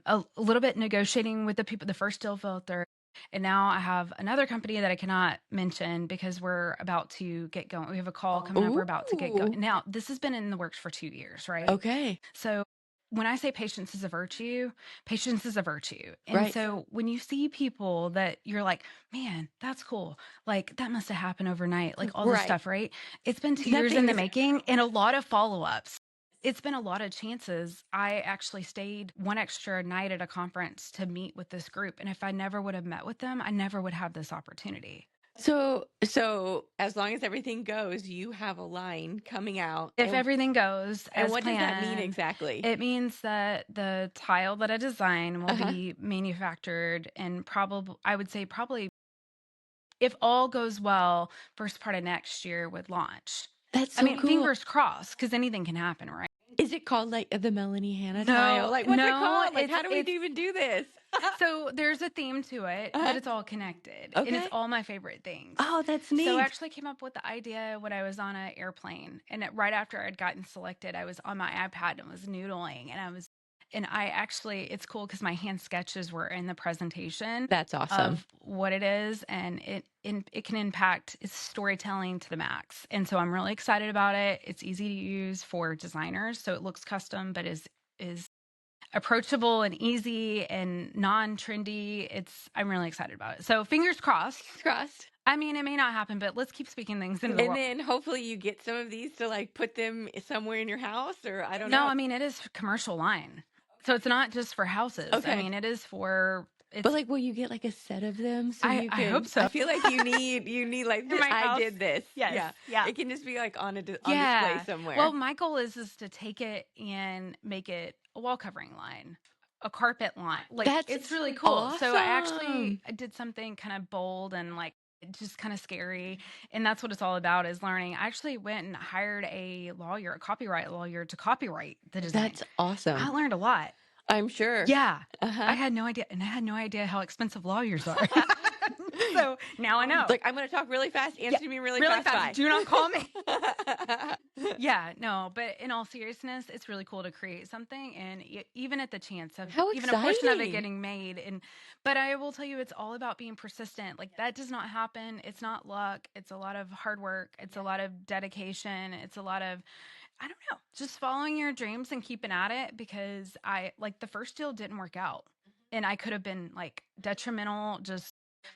a little bit negotiating with the people. The first deal fell through. And now I have another company that I cannot mention because we're about to get going. We have a call coming up. We're about to get Ooh. going. Now, this has been in the works for 2 years, right? Okay. So when I say patience is a virtue, patience is a virtue. And Right. so when you see people that you're like, man, that's cool. Like that must have happened overnight, like all this Right. stuff, right? It's been 2 years in Nothing the is making and a lot of follow-ups. It's been a lot of chances. I actually stayed one extra night at a conference to meet with this group. And if I never would have met with them, I never would have this opportunity. So as long as everything goes, you have a line coming out. If And everything goes and as what does that mean planned, exactly? it means that the tile that I design will Uh-huh. be manufactured and probably, I would say probably, if all goes well, first part of next year with launch. That's I so mean, cool. fingers crossed, because anything can happen, right? Is it called like the Melanie Hanna No, tile? Like what's it no, called? Like it's how do we it's even do this? so there's a theme to it, Uh-huh. but it's all connected, and it's Okay. all my favorite things. Oh, that's So I neat. actually came up with the idea when I was on an airplane, and right after I'd gotten selected, I was on my iPad and was noodling, and I actually, it's cool because my hand sketches were in the presentation That's awesome. of what it is, and it can impact its storytelling to the max. And so I'm really excited about it. It's easy to use for designers, so it looks custom, but is approachable and easy and non-trendy. I'm really excited about it. So fingers crossed. Crossed. I mean, it may not happen, but let's keep speaking things into the And world. then hopefully you get some of these to like put them somewhere in your house, or I don't No, know. I mean, it is commercial line. So it's not just for houses. I Okay. mean, it is for, But like, will you get like a set of them so you I can? hope so. I feel like you need like In my I house. did this. Yes, yeah. It can just be like on display Yeah. somewhere. Well, my goal is to take it and make it a wall covering line, a carpet line. Like That's it's really cool. So I actually awesome. did something kind of bold and like just kind of scary. And that's what it's all about, is learning. I actually went and hired a lawyer, a copyright lawyer, to copyright the design. That's awesome. I learned a lot. I'm sure. Yeah. Uh-huh. I had no idea. And I had no idea how expensive lawyers are. So now I know. It's like, I'm going to talk really fast. Answer me really fast. Bye. Do not call me. Yeah, no, but in all seriousness, it's really cool to create something, and even at the chance of How even a portion of it exciting. getting made. But I will tell you, it's all about being persistent. Like that does not happen. It's not luck. It's a lot of hard work. It's a lot of dedication. It's a lot of, I don't know, just following your dreams and keeping at it, because like the first deal didn't work out and I could have been like detrimental,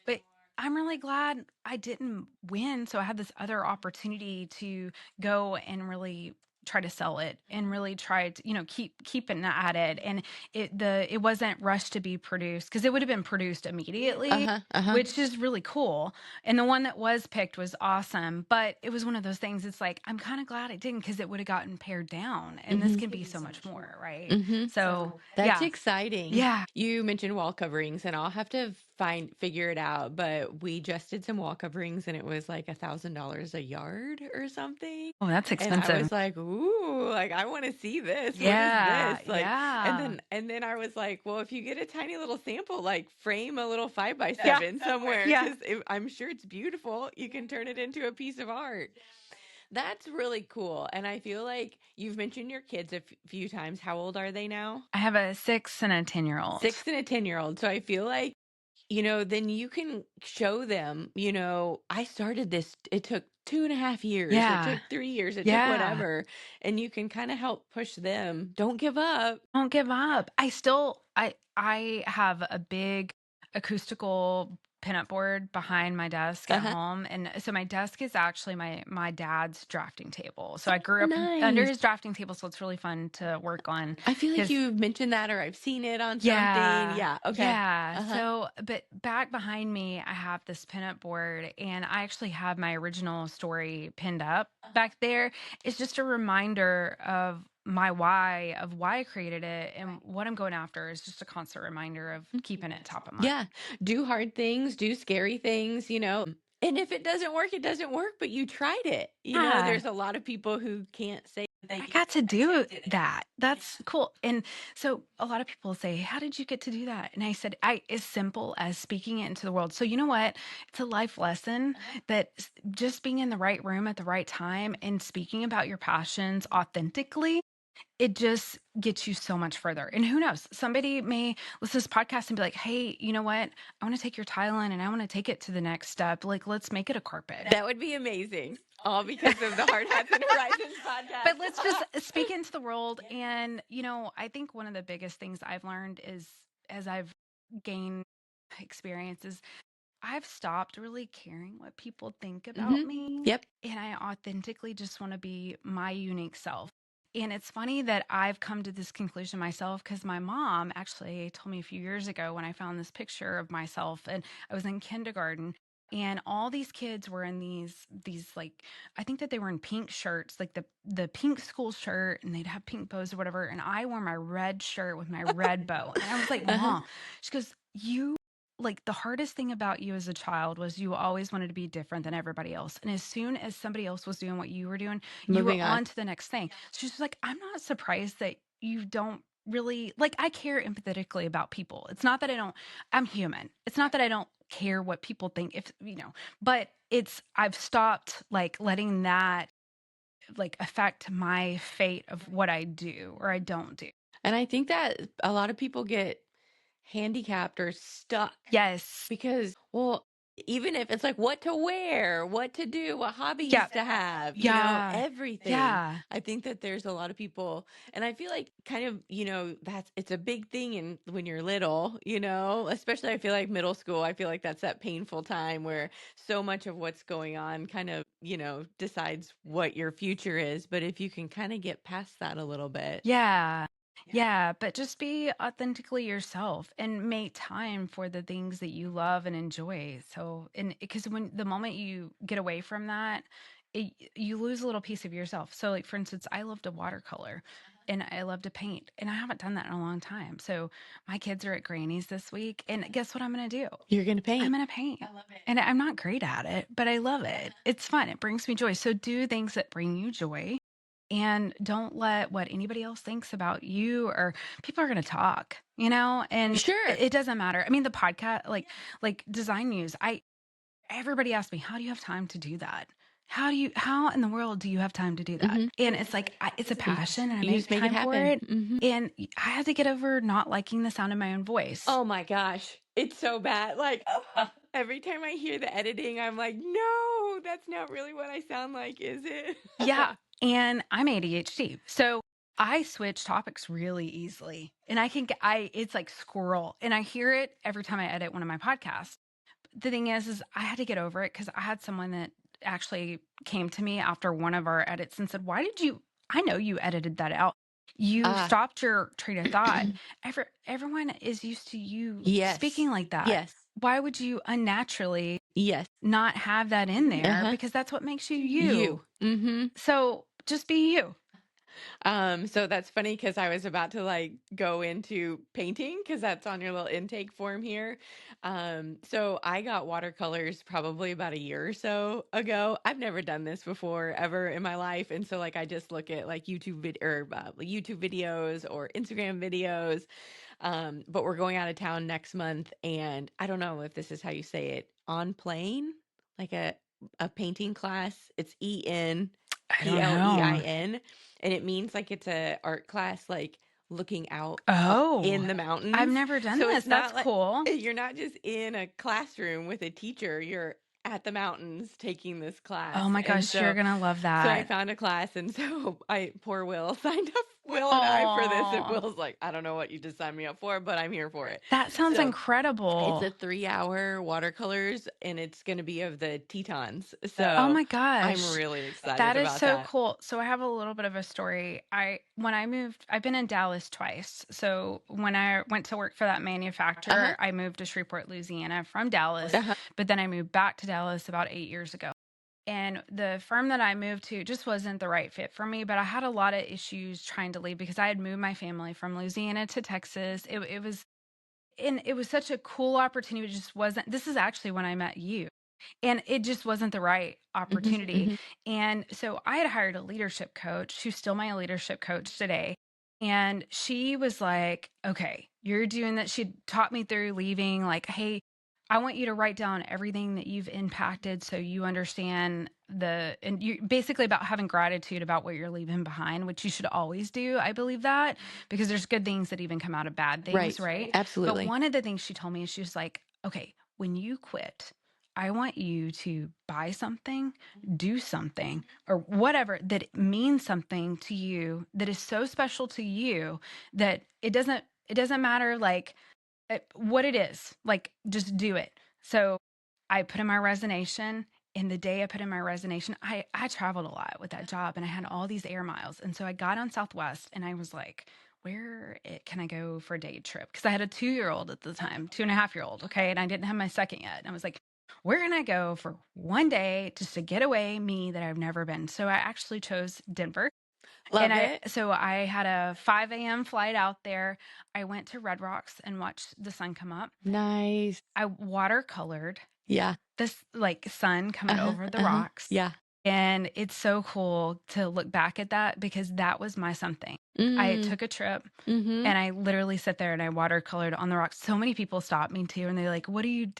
but I'm really glad I didn't win. So I had this other opportunity to go and really try to sell it and really try to, keeping at it. And it wasn't rushed to be produced, because it would have been produced immediately, which is really cool. And the one that was picked was awesome, but it was one of those things. It's like, I'm kind of glad it didn't, because it would have gotten pared down, and this can be so much more. Right. So That's yeah. exciting. Yeah. You mentioned wall coverings, and I'll have to figure it out, but we just did some wall coverings and it was like $1,000 a yard or something. Oh, that's And expensive. I was like, ooh, like I want to see this. Yeah, What is this? Like, yeah. and then I was like, well, if you get a tiny little sample, like frame a little 5x7 somewhere, Yeah. because I'm sure it's beautiful. You can turn it into a piece of art. That's really cool. And I feel like you've mentioned your kids a few times. How old are they now? I have a 6 and a 10-year-old. 6 and a 10-year-old. So I feel like, then you can show them, I started this, it took 2.5 years. It Yeah. took 3 years. It took Yeah. whatever. And you can kind of help push them. Don't give up. Don't give up. I have a big acoustical pinup board behind my desk at Uh-huh. home, and so my desk is actually my dad's drafting table. So I grew up under Nice. his drafting table, so it's really fun to work on I feel like his. you've mentioned that or I've seen it on something. Yeah. Yeah. Okay. Yeah. Uh-huh. So, but back behind me, I have this pinup board, and I actually have my original story pinned up back there. It's just a reminder of my why, of why I created it, and what I'm going after is just a constant reminder of keeping it top of mind. Yeah. Do hard things, do scary things, And if it doesn't work, it doesn't work, but you tried it. Yeah. There's a lot of people who can't say they I got to do that. That's cool. And so a lot of people say, "How did you get to do that?" And I said, "I as simple as speaking it into the world." So you know what? It's a life lesson that just being in the right room at the right time and speaking about your passions authentically, it just gets you so much further. And who knows? Somebody may listen to this podcast and be like, "Hey, you know what? I want to take your tile in and I want to take it to the next step. Like, let's make it a carpet." That would be amazing. All because of the Hard Hats and Horizons podcast. But let's just speak into the world. And, I think one of the biggest things I've learned is as I've gained experiences, I've stopped really caring what people think about me. Yep. And I authentically just want to be my unique self. And it's funny that I've come to this conclusion myself because my mom actually told me a few years ago when I found this picture of myself and I was in kindergarten and all these kids were in these like I think that they were in pink shirts, like the pink school shirt and they'd have pink bows or whatever. And I wore my red shirt with my red bow. And I was like, Mom, she goes, you like the hardest thing about you as a child was you always wanted to be different than everybody else. And as soon as somebody else was doing what you were doing, you were Moving on. on to the next thing. So she's like, I'm not surprised that you don't really like I care empathetically about people. It's not that I'm human. It's not that I don't care what people think but I've stopped like letting that like affect my fate of what I do or I don't do. And I think that a lot of people get handicapped or stuck Yes. because, well, even if it's like what to wear, what to do, what hobbies to have, everything. Yeah. I think that there's a lot of people, and I feel like kind of, it's a big thing when you're little, especially I feel like middle school, I feel like that's that painful time where so much of what's going on kind of, decides what your future is. But if you can kind of get past that a little bit. Yeah. Yeah, but just be authentically yourself and make time for the things that you love and enjoy. So, and because when the moment you get away from that, you lose a little piece of yourself. So, like for instance, I love to watercolor and I love to paint, and I haven't done that in a long time. So, my kids are at Granny's this week, and guess what I'm going to do? You're going to paint. I'm going to paint. I love it. And I'm not great at it, but I love it. It's fun. It brings me joy. So, do things that bring you joy. And don't let what anybody else thinks about you or people are going to talk, and Sure. it doesn't matter. I mean, the podcast, like Design Muse, everybody asks me, how do you have time to do that? How in the world do you have time to do that? And it's like, it's a passion and I You make just make it time for happen. it. And I had to get over not liking the sound of my own voice. Oh my gosh. It's so bad. Like every time I hear the editing, I'm like, no, that's not really what I sound like, is it? Yeah. And I'm ADHD. So I switch topics really easily. And it's like squirrel. And I hear it every time I edit one of my podcasts. The thing is I had to get over it because I had someone that actually came to me after one of our edits and said, I know you edited that out. You stopped your train of thought. Everyone is used to you speaking like that. Yes. Why would you unnaturally not have that in there? Because that's what makes you you. Mm-hmm. So just be you. So that's funny because I was about to like go into painting because that's on your little intake form here. So I got watercolors probably about a year or so ago. I've never done this before ever in my life. And so like I just look at like YouTube videos or Instagram videos. But we're going out of town next month and I don't know if this is how you say it, on plane, like a painting class. It's EN. PLEIN, and it means like it's a art class, like looking out in the mountains. I've never done this. That's like, cool. You're not just in a classroom with a teacher. You're at the mountains taking this class. Oh my And gosh, you're gonna love so I that. found a class, and so poor Will signed up, Will and I, for this. And Oh, Will's like, I don't know what you just signed me up for, but I'm here for it. that sounds So it's incredible. a 3-hour watercolors, and it's going to be of the Tetons. Oh So my I'm gosh. really excited That is about so that. cool. So I have a little bit of a story. When I moved, I've been in Dallas twice. So when I went to work for that manufacturer, I moved to Shreveport, Louisiana from Dallas, Uh-huh. but then I moved back to Dallas about 8 years ago. And the firm that I moved to just wasn't the right fit for me, but I had a lot of issues trying to leave because I had moved my family from Louisiana to Texas. It was such a cool opportunity. It just wasn't. This is actually when I met you. And it just wasn't the right opportunity. Mhm. And so I had hired a leadership coach who's still my leadership coach today. And she was like, okay, you're doing that. She taught me through leaving, like, hey, I want you to write down everything that you've impacted so you understand and you basically about having gratitude about what you're leaving behind, which you should always do. I believe that because there's good things that even come out of bad things, right? But Absolutely. one of the things she told me is she was like, okay, when you quit, I want you to buy something, do something, or whatever that means something to you that is so special to you that it doesn't matter like what it is. Like just do it. So I put in my resignation. And the day I put in my resignation, I traveled a lot with that job and I had all these air miles. And so I got on Southwest and I was like, can I go for a day trip? Because I had a 2-year-old at the time, 2.5-year-old. Okay. And I didn't have my second yet. And I was like, where can I go for one day just to get away me that I've never been? So I actually chose Denver. Love And it. so I had a 5 a.m. flight out there. I went to Red Rocks and watched the sun come up. Nice. I watercolored Yeah. this like sun coming over the rocks. Yeah. And it's so cool to look back at that because that was my something. I took a trip Mm-hmm. and I literally sat there and I watercolored on the rocks. So many people stopped me too and they're like, what are you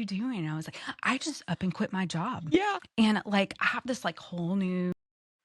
doing? And I was like, I just up and quit my job. Yeah. And like I have this like whole new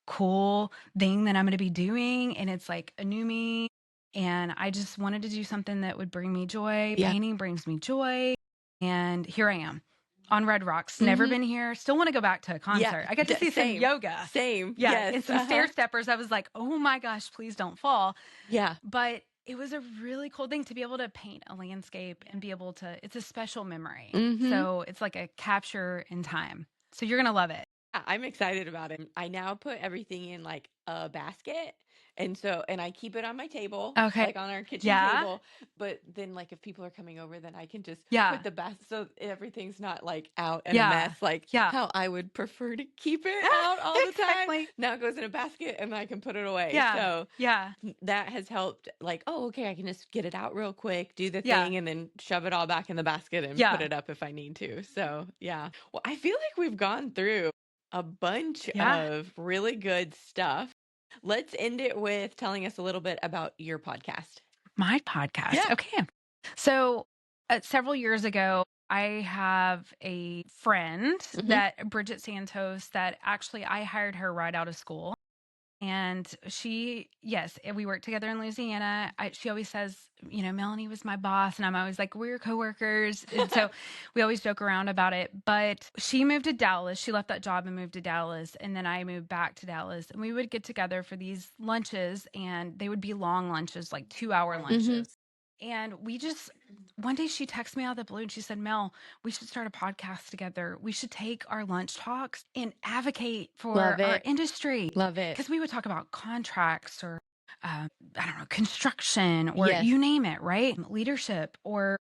cool thing that I'm going to be doing. And it's like a new me. And I just wanted to do something that would bring me joy. Yeah. Painting brings me joy. And here I am on Red Rocks. Never been here. Still want to go back to a concert. I got to see some yoga. Same. Yeah. Yes. And some stair steppers. I was like, oh my gosh, please don't fall. Yeah. But it was a really cool thing to be able to paint a landscape and be able to, it's a special memory. So it's like a capture in time. So you're going to love it. I'm excited about it. I now put everything in like a basket. And I keep it on my table, Okay. like on our kitchen Yeah. table. But then, like, if people are coming over, then I can just Yeah. put the basket so everything's not like out and Yeah. a mess, like Yeah. how I would prefer to keep it out all the time. Exactly. Now it goes in a basket and I can put it away. Yeah. So Yeah. that has helped. Like, oh, okay, I can just get it out real quick, do the Yeah. thing, and then shove it all back in the basket and Yeah. put it up if I need to. So yeah. Well, I feel like we've gone through a bunch Yeah. of really good stuff. Let's end it with telling us a little bit about your podcast. My podcast. Yeah. Okay. So several years ago, I have a friend that Bridget Santos that actually I hired her right out of school. And we worked together in Louisiana. She always says, Melanie was my boss. And I'm always like, we're coworkers. And so we always joke around about it. But she moved to Dallas. She left that job and moved to Dallas. And then I moved back to Dallas. And we would get together for these lunches. And they would be long lunches, like 2-hour lunches. And one day she texted me out of the blue and she said, Mel, we should start a podcast together. We should take our lunch talks and advocate for our industry. Love it. Because we would talk about contracts or, I don't know, construction or you name it, right? Leadership or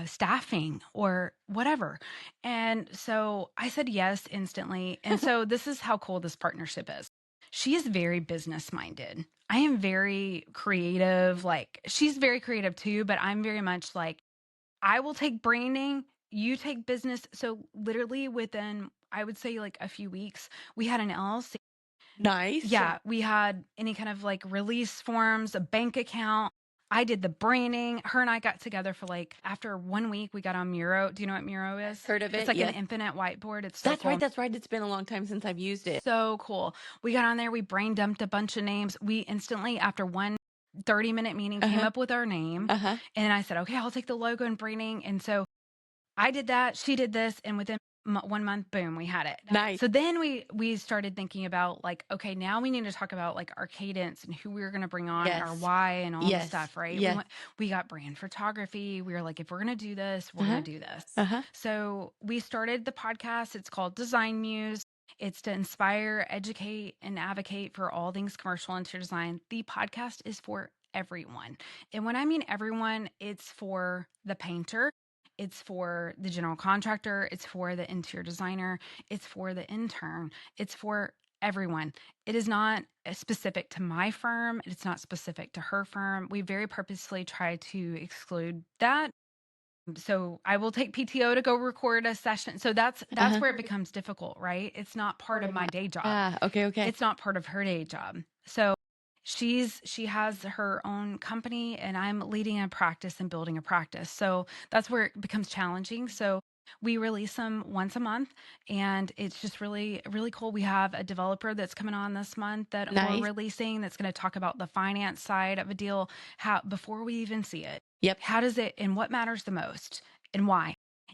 staffing or whatever. And so I said yes instantly. And so this is how cool this partnership is. She is very business minded. I am very creative. Like she's very creative too, but I'm very much like, I will take branding, you take business. So literally within, I would say like a few weeks, we had an LLC. Nice. Yeah. We had any kind of like release forms, a bank account. I did the branding. Her and I got together for after 1 week, we got on Miro. Do you know what Miro is? Heard of it? It's like an infinite whiteboard. It's so That's cool. right. That's right. It's been a long time since I've used it. So cool. We got on there. We brain dumped a bunch of names. We instantly, after one 30-minute meeting, came up with our name. And I said, okay, I'll take the logo and branding. And so I did that. She did this. And within 1 month, boom, we had it. Nice. So then we started thinking about like, okay, now we need to talk about like our cadence and who we were going to bring on and our Yes. why and all the Yes. stuff, right? Yes. We got brand photography. We were like, if we're going to do this, we're Uh-huh. going to do this. Uh-huh. So we started the podcast. It's called Design Muse. It's to inspire, educate, and advocate for all things commercial interior design. The podcast is for everyone. And when I mean everyone, it's for the painter, it's for the general contractor, it's for the interior designer, it's for the intern, it's for everyone. It is not specific to my firm, it's not specific to her firm. We very purposely try to exclude that. So I will take PTO to go record a session. So that's Uh-huh. where it becomes difficult, right? It's not part of my day job. Okay. It's not part of her day job. So she has her own company and I'm leading a practice and building a practice. So that's where it becomes challenging. So we release them once a month and it's just really, really cool. We have a developer that's coming on this month that Nice. we're releasing that's going to talk about the finance side of a deal, how before we even see it. Yep. How does it and what matters the most and why?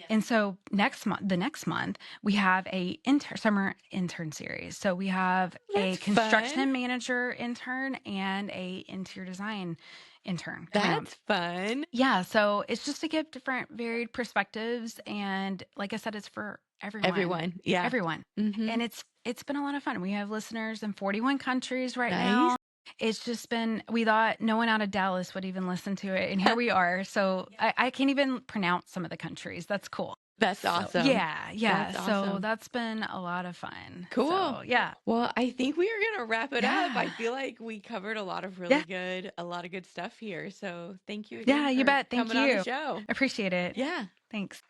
And so the next month, we have a summer intern series. So we have a That's construction fun. manager intern and a interior design intern. coming up. That's fun. Yeah. So it's just to give different varied perspectives. And like I said, it's for everyone. Everyone. Yeah. Everyone. Mhm. And it's been a lot of fun. We have listeners in 41 countries right Nice. now. It's just been, we thought no one out of Dallas would even listen to it. And here we are. So I can't even pronounce some of the countries. That's cool. That's So, awesome. yeah. That's So awesome. that's been a lot of fun. Cool. So, yeah. Well, I think we are gonna wrap it up. I Yeah. feel like we covered a lot of a lot of good stuff here. So thank you again Yeah, you for bet. Thank coming on the you. show. Appreciate it. Yeah. Thanks.